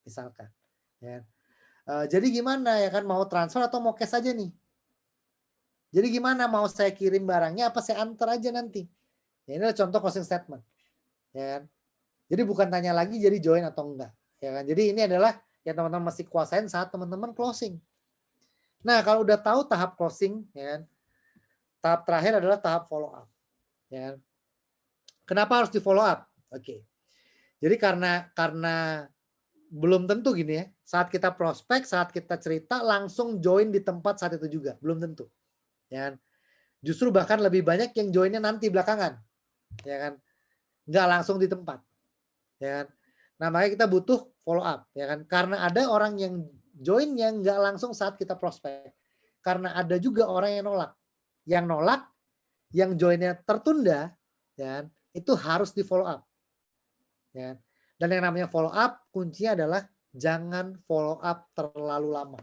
Misalkan. Ya. Jadi gimana ya kan? Mau transfer atau mau cash aja nih? Jadi gimana? Mau saya kirim barangnya apa saya antar aja nanti? Ya, ini adalah contoh closing statement. Ya kan? Jadi bukan tanya lagi jadi join atau enggak. Ya kan? Jadi ini adalah yang teman-teman mesti kuasain saat teman-teman closing. Nah, kalau udah tahu tahap closing, ya kan, tahap terakhir adalah tahap follow up. Ya kan. Kenapa harus di follow up? Oke. Jadi karena belum tentu gini ya, saat kita prospek, saat kita cerita langsung join di tempat saat itu juga, belum tentu. Ya kan. Justru bahkan lebih banyak yang joinnya nanti belakangan. Ya kan. Nggak langsung di tempat. Ya kan. Nah, makanya kita butuh follow up, ya kan. Karena ada orang yang joinnya nggak langsung saat kita prospek. Karena ada juga orang yang nolak. Yang nolak, yang joinnya tertunda, ya kan, itu harus di follow up. Ya kan. Dan yang namanya follow up, kuncinya adalah jangan follow up terlalu lama.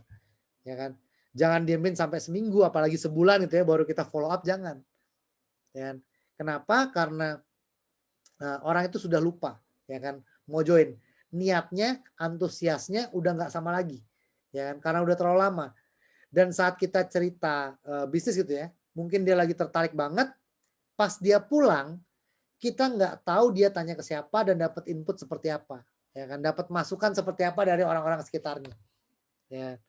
Ya kan. Jangan diemin sampai seminggu, apalagi sebulan gitu ya, baru kita follow up, jangan. Ya kan. Kenapa? Karena orang itu sudah lupa, ya kan, mau join. Niatnya, antusiasnya udah nggak sama lagi, ya kan, karena udah terlalu lama. Dan saat kita cerita bisnis gitu ya, mungkin dia lagi tertarik banget, pas dia pulang, kita nggak tahu dia tanya ke siapa dan dapat input seperti apa, ya kan, dapat masukan seperti apa dari orang-orang sekitarnya. Ya.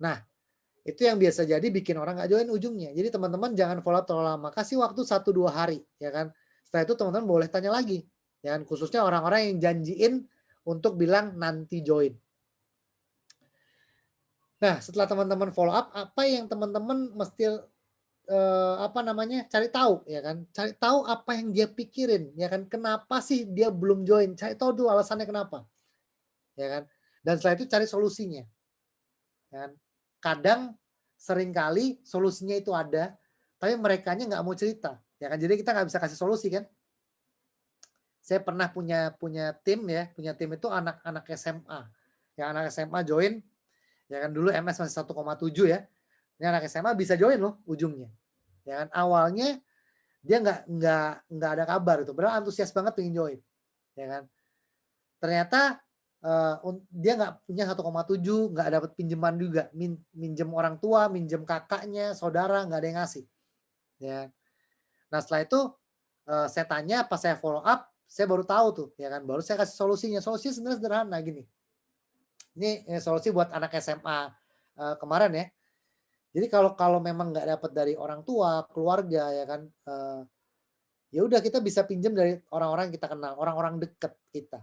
Nah, itu yang biasa jadi bikin orang nggak join ujungnya. Jadi teman-teman jangan follow up terlalu lama, kasih waktu 1-2 hari, ya kan. Setelah itu teman-teman boleh tanya lagi, ya kan, khususnya orang-orang yang janjiin untuk bilang nanti join. Nah, setelah teman-teman follow up, apa yang teman-teman mesti cari tahu, ya kan. Cari tahu apa yang dia pikirin, ya kan. Kenapa sih dia belum join? Cari tahu dulu alasannya kenapa, ya kan. Dan setelah itu cari solusinya, ya kan. Kadang seringkali solusinya itu ada, tapi merekanya nggak mau cerita, ya kan. Jadi kita nggak bisa kasih solusi kan. Saya pernah punya tim ya, punya tim itu anak-anak SMA. Yang anak SMA join, ya kan dulu MS masih 1,7 ya. Ini anak SMA bisa join loh ujungnya. Ya kan awalnya dia nggak ada kabar itu, padahal antusias banget pengen join. Ya kan. Ternyata dia nggak punya 1,7, nggak dapat pinjaman juga, minjem orang tua, minjem kakaknya, saudara, nggak ada yang ngasih. Ya. Nah setelah itu saya tanya, pas saya follow up, saya baru tahu tuh, ya kan, baru saya kasih solusinya. Solusinya sebenarnya sederhana gini. Ini solusi buat anak SMA kemarin ya. Jadi kalau memang nggak dapat dari orang tua, keluarga, ya kan, ya udah kita bisa pinjam dari orang-orang yang kita kenal, orang-orang dekat kita.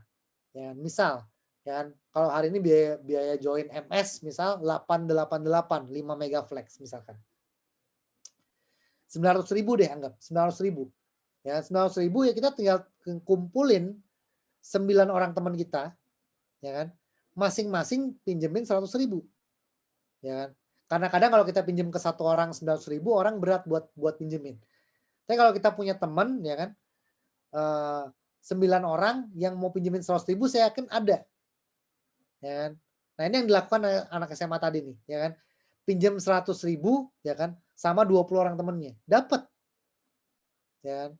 Ya, misal, ya kan, kalau hari ini biaya join MS misal 888, 5 mega flex misalkan. 900.000 deh anggap, 900.000. Ya, 900.000 ya kita tinggal kumpulin 9 orang teman kita, ya kan, masing-masing pinjemin 100.000, ya kan. Karena kadang kalau kita pinjam ke satu orang 900.000, orang berat buat pinjemin. Tapi kalau kita punya teman, ya kan, 9 orang yang mau pinjemin 100.000, saya yakin ada, ya kan. Nah ini yang dilakukan anak SMA tadi nih, ya kan, pinjam 100.000, ya kan, sama 20 orang temennya, dapat, ya kan.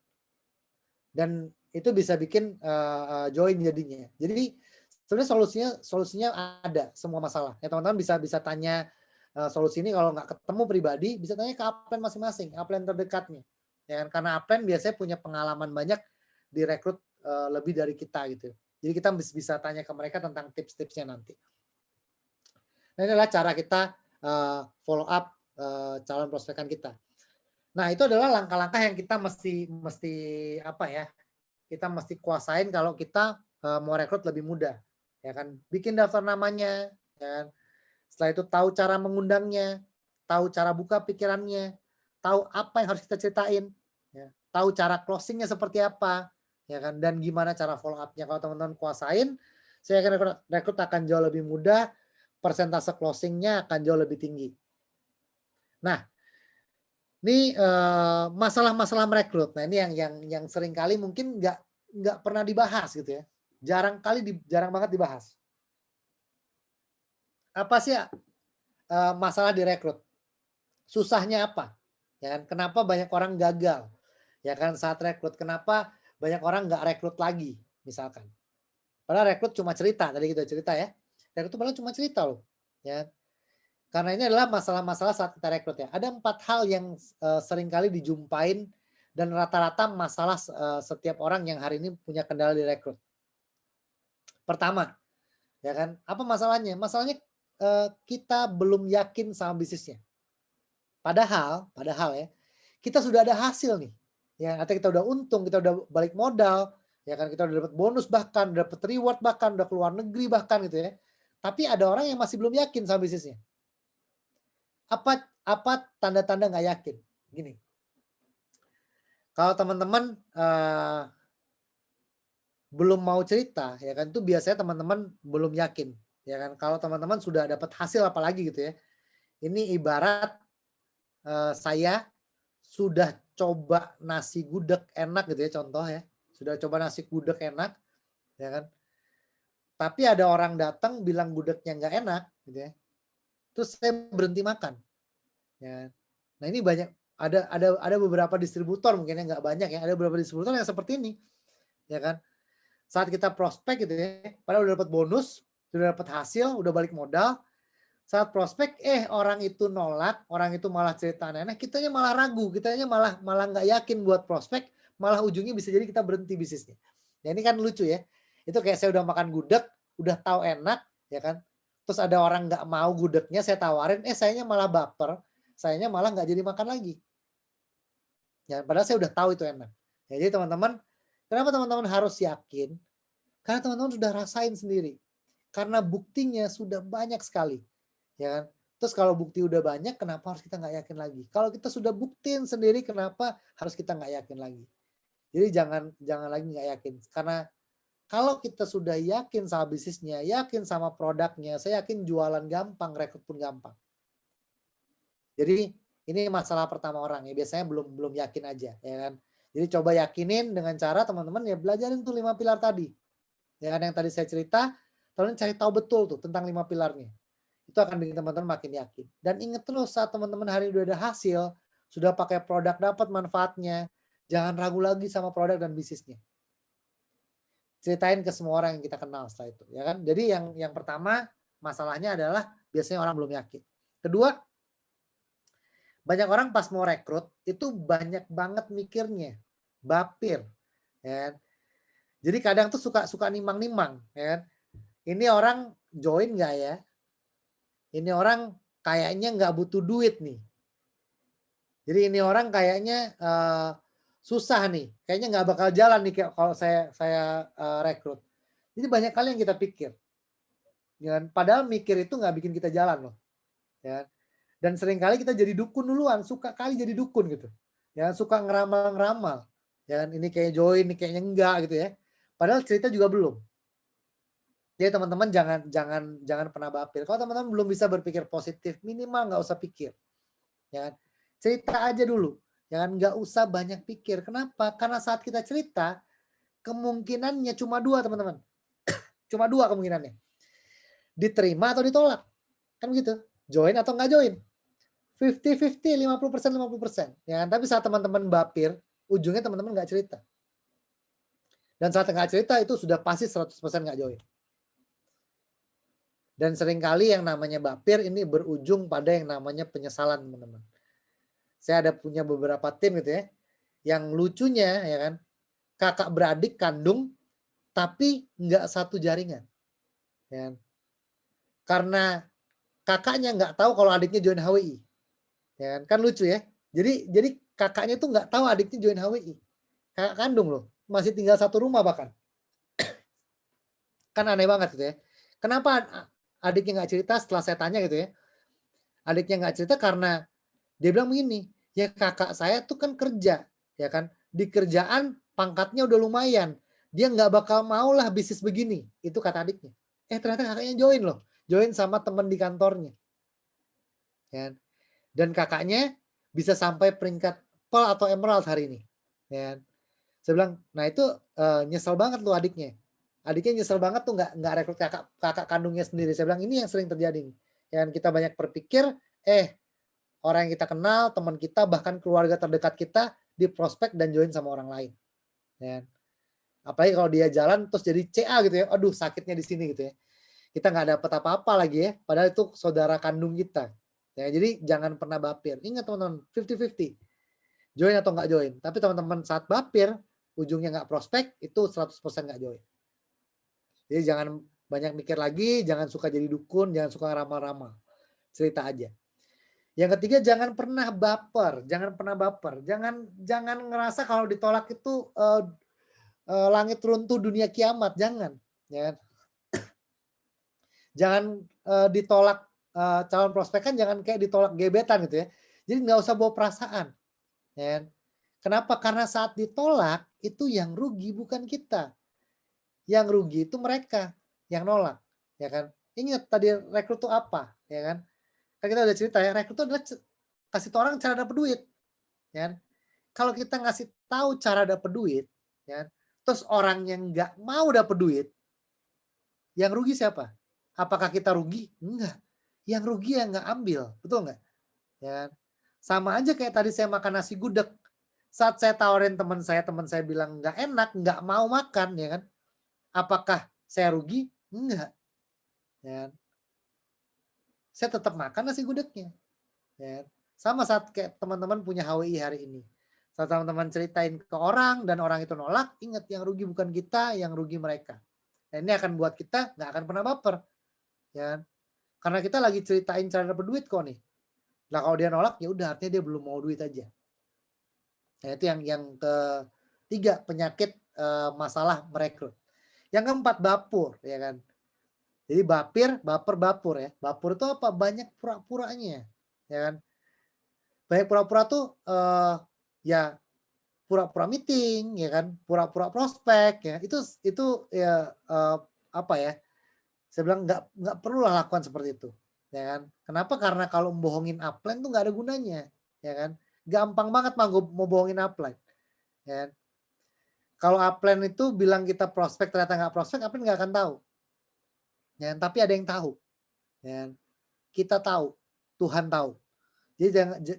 Dan itu bisa bikin join jadinya. Jadi sebenarnya solusinya ada semua masalah. Ya teman-teman bisa tanya solusi ini kalau nggak ketemu pribadi, bisa tanya ke upline masing-masing, upline terdekatnya. Ya kan? Karena upline biasanya punya pengalaman banyak direkrut lebih dari kita gitu. Jadi kita bisa tanya ke mereka tentang tips-tipsnya nanti. Nah, ini adalah cara kita follow up calon prospekan kita. Nah, itu adalah langkah-langkah yang kita mesti apa ya? Kita mesti kuasain kalau kita mau rekrut lebih mudah, ya kan? Bikin daftar namanya, ya kan? Setelah itu tahu cara mengundangnya, tahu cara buka pikirannya, tahu apa yang harus kita ceritain, ya. Tahu cara closingnya seperti apa, ya kan? Dan gimana cara follow up-nya. Kalau teman-teman kuasain, saya yakin rekrut akan jauh lebih mudah, persentase closingnya akan jauh lebih tinggi. Nah, ini masalah-masalah merekrut. Nah, ini yang sering kali mungkin nggak pernah dibahas gitu ya. Jarang banget dibahas. Apa sih masalah direkrut? Susahnya apa? Ya kan? Kenapa banyak orang gagal? Ya kan saat rekrut. Kenapa banyak orang nggak rekrut lagi misalkan? Padahal rekrut cuma cerita, tadi kita cerita ya. Rekrut itu padahal cuma cerita loh. Ya. Karena ini adalah masalah-masalah saat kita rekrut ya. Ada 4 hal yang seringkali dijumpain dan rata-rata masalah setiap orang yang hari ini punya kendala di rekrut. Pertama, ya kan, apa masalahnya? Masalahnya kita belum yakin sama bisnisnya. Padahal ya, kita sudah ada hasil nih. Ya, atau kita udah untung, kita udah balik modal, ya kan, kita udah dapat bonus bahkan, udah dapat reward bahkan, udah keluar negeri bahkan gitu ya. Tapi ada orang yang masih belum yakin sama bisnisnya. Apa tanda-tanda nggak yakin? Gini, kalau teman-teman belum mau cerita, ya kan, itu biasanya teman-teman belum yakin, ya kan. Kalau teman-teman sudah dapat hasil apalagi gitu ya. Ini ibarat saya sudah coba nasi gudeg enak gitu ya, contoh ya. Sudah coba nasi gudeg enak, ya kan. Tapi ada orang datang bilang gudegnya nggak enak, gitu ya. Terus saya berhenti makan. Ya. Nah ini banyak ada beberapa distributor mungkin yang nggak banyak ya, ada beberapa distributor yang seperti ini, ya kan. Saat kita prospek gitu ya, padahal udah dapat bonus, sudah dapat hasil, udah balik modal, saat prospek orang itu nolak, orang itu malah cerita aneh-aneh, kitanya malah ragu, kitanya malah nggak yakin buat prospek, malah ujungnya bisa jadi kita berhenti bisnisnya. Ya ini kan lucu ya. Itu kayak saya udah makan gudeg, udah tahu enak, ya kan. Terus ada orang nggak mau gudegnya, saya tawarin, sayanya malah baper, sayanya malah nggak jadi makan lagi. Ya, padahal saya udah tahu itu enak. Ya, jadi teman-teman, kenapa teman-teman harus yakin? Karena teman-teman sudah rasain sendiri. Karena buktinya sudah banyak sekali. Ya kan? Terus kalau bukti udah banyak, kenapa harus kita nggak yakin lagi? Kalau kita sudah buktiin sendiri, kenapa harus kita nggak yakin lagi? Jadi jangan lagi nggak yakin. Karena kalau kita sudah yakin sama bisnisnya, yakin sama produknya, saya yakin jualan gampang, rekrut pun gampang. Jadi ini masalah pertama orang ya, biasanya belum yakin aja, ya kan. Jadi coba yakinin dengan cara teman-teman ya belajarin tuh 5 pilar tadi. Ya kan yang tadi saya cerita, teman-teman cari tahu betul tuh tentang 5 pilarnya. Itu akan bikin teman-teman makin yakin. Dan ingat terus saat teman-teman hari ini udah ada hasil, sudah pakai produk, dapat manfaatnya, jangan ragu lagi sama produk dan bisnisnya. Ceritain ke semua orang yang kita kenal setelah itu, ya kan. Jadi yang pertama masalahnya adalah biasanya orang belum yakin. Kedua, banyak orang pas mau rekrut itu banyak banget mikirnya, bapir, ya kan. Jadi kadang tuh suka nimang-nimang, ya kan. Ini orang join nggak ya? Ini orang kayaknya nggak butuh duit nih. Jadi ini orang kayaknya susah nih, kayaknya nggak bakal jalan nih kalau saya rekrut. Jadi banyak kali yang kita pikir, ya kan. Padahal mikir itu nggak bikin kita jalan loh, ya kan. Dan seringkali kita jadi dukun duluan, suka kali jadi dukun gitu. Ya, suka ngeramal-ngeramal. Ya kan, ini kayak join, ini kayaknya enggak gitu ya. Padahal cerita juga belum. Jadi teman-teman jangan pernah baper. Kalau teman-teman belum bisa berpikir positif, minimal nggak usah pikir, ya kan? Cerita aja dulu, jangan nggak usah banyak pikir. Kenapa? Karena saat kita cerita, kemungkinannya cuma dua teman-teman, cuma dua kemungkinannya, diterima atau ditolak, kan gitu. Join atau nggak join, 50-50, 50%, 50%, ya kan? Tapi saat teman-teman baper, ujungnya teman-teman nggak cerita. Dan saat nggak cerita itu sudah pasti 100% nggak join. Dan seringkali yang namanya baper ini berujung pada yang namanya penyesalan, teman-teman. Saya ada punya beberapa tim gitu ya, yang lucunya ya kan, kakak beradik kandung tapi nggak satu jaringan. Ya kan. Karena kakaknya nggak tahu kalau adiknya join HWI. Ya kan, kan lucu ya. Jadi kakaknya tuh nggak tahu adiknya join HWI. Kakak kandung loh, masih tinggal satu rumah bahkan. Kan aneh banget gitu ya. Kenapa adiknya nggak cerita setelah saya tanya gitu ya. Adiknya nggak cerita karena dia bilang begini, ya kakak saya tuh kan kerja, ya kan. Di kerjaan pangkatnya udah lumayan. Dia nggak bakal mau lah bisnis begini. Itu kata adiknya. Ternyata kakaknya join loh. Join sama teman di kantornya. Ya kan? Dan kakaknya bisa sampai peringkat Pearl atau Emerald hari ini. Ya kan? Saya bilang, nah itu nyesel banget loh adiknya. Adiknya nyesel banget tuh nggak rekrut kakak kandungnya sendiri. Saya bilang ini yang sering terjadi. Ya kan? Kita banyak berpikir, orang yang kita kenal, teman kita, bahkan keluarga terdekat kita di prospek dan join sama orang lain. Ya. Apalagi kalau dia jalan terus jadi CA gitu ya, aduh sakitnya di sini gitu ya. Kita nggak dapat apa-apa lagi ya, padahal itu saudara kandung kita. Ya, jadi jangan pernah baper. Ingat teman-teman, 50-50. Join atau nggak join. Tapi teman-teman saat baper, ujungnya nggak prospek, itu 100% nggak join. Jadi jangan banyak mikir lagi, jangan suka jadi dukun, jangan suka ramal-ramal. Cerita aja. Yang ketiga jangan pernah baper, jangan pernah baper. Jangan ngerasa kalau ditolak itu langit runtuh dunia kiamat, jangan. Ya. Jangan ditolak calon prospek kan jangan kayak ditolak gebetan gitu ya. Jadi nggak usah bawa perasaan. Ya. Kenapa? Karena saat ditolak itu yang rugi bukan kita. Yang rugi itu mereka yang nolak, ya kan? Ingat tadi rekrut itu apa, ya kan? Kan kita udah cerita ya, rekrut itu adalah kasih tahu orang cara dapat duit, ya kan? Kalau kita ngasih tahu cara dapat duit, ya kan? Terus orang yang nggak mau dapat duit, yang rugi siapa? Apakah kita rugi? Enggak. Yang rugi yang nggak ambil, betul nggak? Ya kan? Sama aja kayak tadi saya makan nasi gudeg. Saat saya tawarin teman saya bilang nggak enak, nggak mau makan, ya kan? Apakah saya rugi? Enggak. Ya kan? Saya tetap makan nasi gudegnya. Ya. Sama saat kayak teman-teman punya HWI hari ini. Saat teman-teman ceritain ke orang dan orang itu nolak, ingat yang rugi bukan kita, yang rugi mereka. Dan ini akan buat kita nggak akan pernah baper. Ya. Karena kita lagi ceritain cara dapat duit kok nih. Nah kalau dia nolak ya udah artinya dia belum mau duit aja. Nah, itu yang ketiga penyakit masalah merekrut. Yang keempat bapur, ya kan. Jadi baper ya. Bapur itu apa? Banyak pura-puranya, ya kan. Banyak pura-pura tuh ya pura-pura meeting, ya kan, pura-pura prospek, ya itu ya apa ya? Saya bilang nggak perlu lah lakukan seperti itu, ya kan. Kenapa? Karena kalau membohongin upline tuh nggak ada gunanya, ya kan. Gampang banget mau bohongin upline, ya kan. Kalau upline itu bilang kita prospek ternyata nggak prospek, upline nggak akan tahu, ya kan. Tapi ada yang tahu, ya kan. Kita tahu, Tuhan tahu. Jadi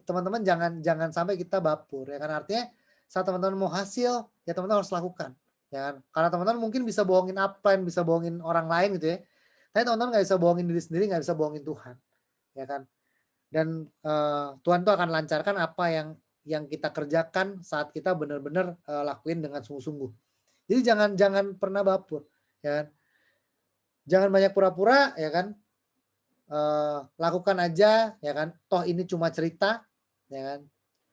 teman-teman jangan sampai kita bapur, ya kan. Artinya saat teman-teman mau hasil, ya teman-teman harus lakukan, ya kan. Karena teman-teman mungkin bisa bohongin upline, bisa bohongin orang lain gitu ya. Tapi teman-teman nggak bisa bohongin diri sendiri, nggak bisa bohongin Tuhan, ya kan. Dan Tuhan tuh akan lancarkan apa yang kita kerjakan saat kita benar-benar lakuin dengan sungguh-sungguh. Jadi jangan pernah bapur, ya kan. Jangan banyak pura-pura, ya kan. Lakukan aja, ya kan. Toh ini cuma cerita, ya kan.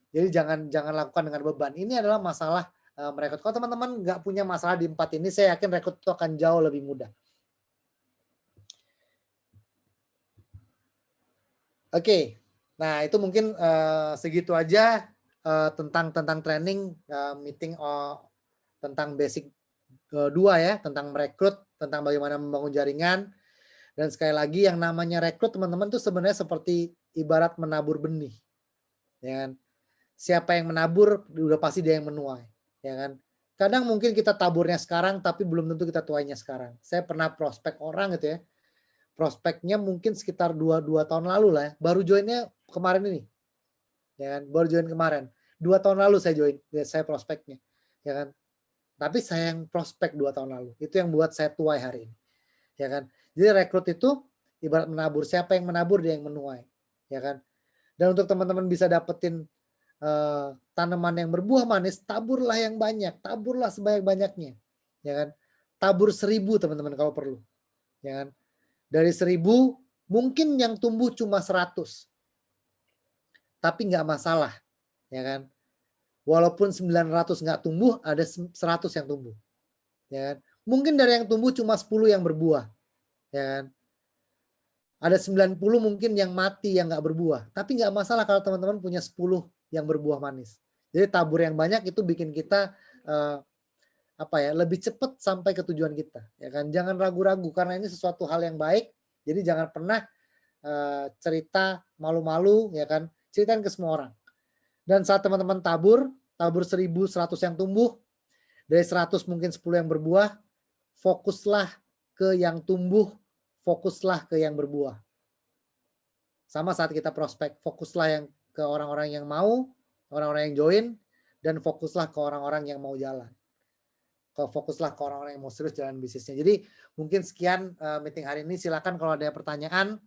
Jadi jangan lakukan dengan beban. Ini adalah masalah merekrut. Kalau teman-teman nggak punya masalah di 4 ini, saya yakin rekrut itu akan jauh lebih mudah. Oke, nah itu mungkin segitu aja tentang training meeting tentang basic 2 ya, tentang merekrut, tentang bagaimana membangun jaringan. Dan sekali lagi yang namanya rekrut teman-teman tuh sebenarnya seperti ibarat menabur benih, ya kan. Siapa yang menabur udah pasti dia yang menuai, ya kan. Kadang mungkin kita taburnya sekarang tapi belum tentu kita tuainya sekarang. Saya pernah prospek orang gitu ya, prospeknya mungkin sekitar 2 tahun lalu lah ya, baru joinnya kemarin ini, ya kan, baru join kemarin. 2 tahun lalu saya join, ya saya prospeknya, ya kan. Tapi saya yang prospek 2 tahun lalu, itu yang buat saya tuai hari ini, ya kan. Jadi rekrut itu ibarat menabur, siapa yang menabur dia yang menuai, ya kan. Dan untuk teman-teman bisa dapetin tanaman yang berbuah manis, taburlah yang banyak, taburlah sebanyak-banyaknya, ya kan. Tabur 1.000 teman-teman kalau perlu, ya kan. Dari 1.000 mungkin yang tumbuh cuma 100, tapi nggak masalah, ya kan. Walaupun 900 nggak tumbuh, ada 100 yang tumbuh, ya kan. Mungkin dari yang tumbuh cuma 10 yang berbuah, ya kan. Ada 90 mungkin yang mati, yang nggak berbuah. Tapi nggak masalah kalau teman-teman punya 10 yang berbuah manis. Jadi tabur yang banyak itu bikin kita lebih cepat sampai ke tujuan kita, ya kan. Jangan ragu-ragu karena ini sesuatu hal yang baik. Jadi jangan pernah cerita malu-malu, ya kan. Ceritain ke semua orang. Dan saat teman-teman tabur 1.000, 100 yang tumbuh, dari 100 mungkin 10 yang berbuah, fokuslah ke yang tumbuh, fokuslah ke yang berbuah. Sama saat kita prospek, fokuslah yang ke orang-orang yang mau, orang-orang yang join, dan fokuslah ke orang-orang yang mau jalan. Fokuslah ke orang-orang yang mau serius jalan bisnisnya. Jadi mungkin sekian meeting hari ini. Silakan kalau ada pertanyaan.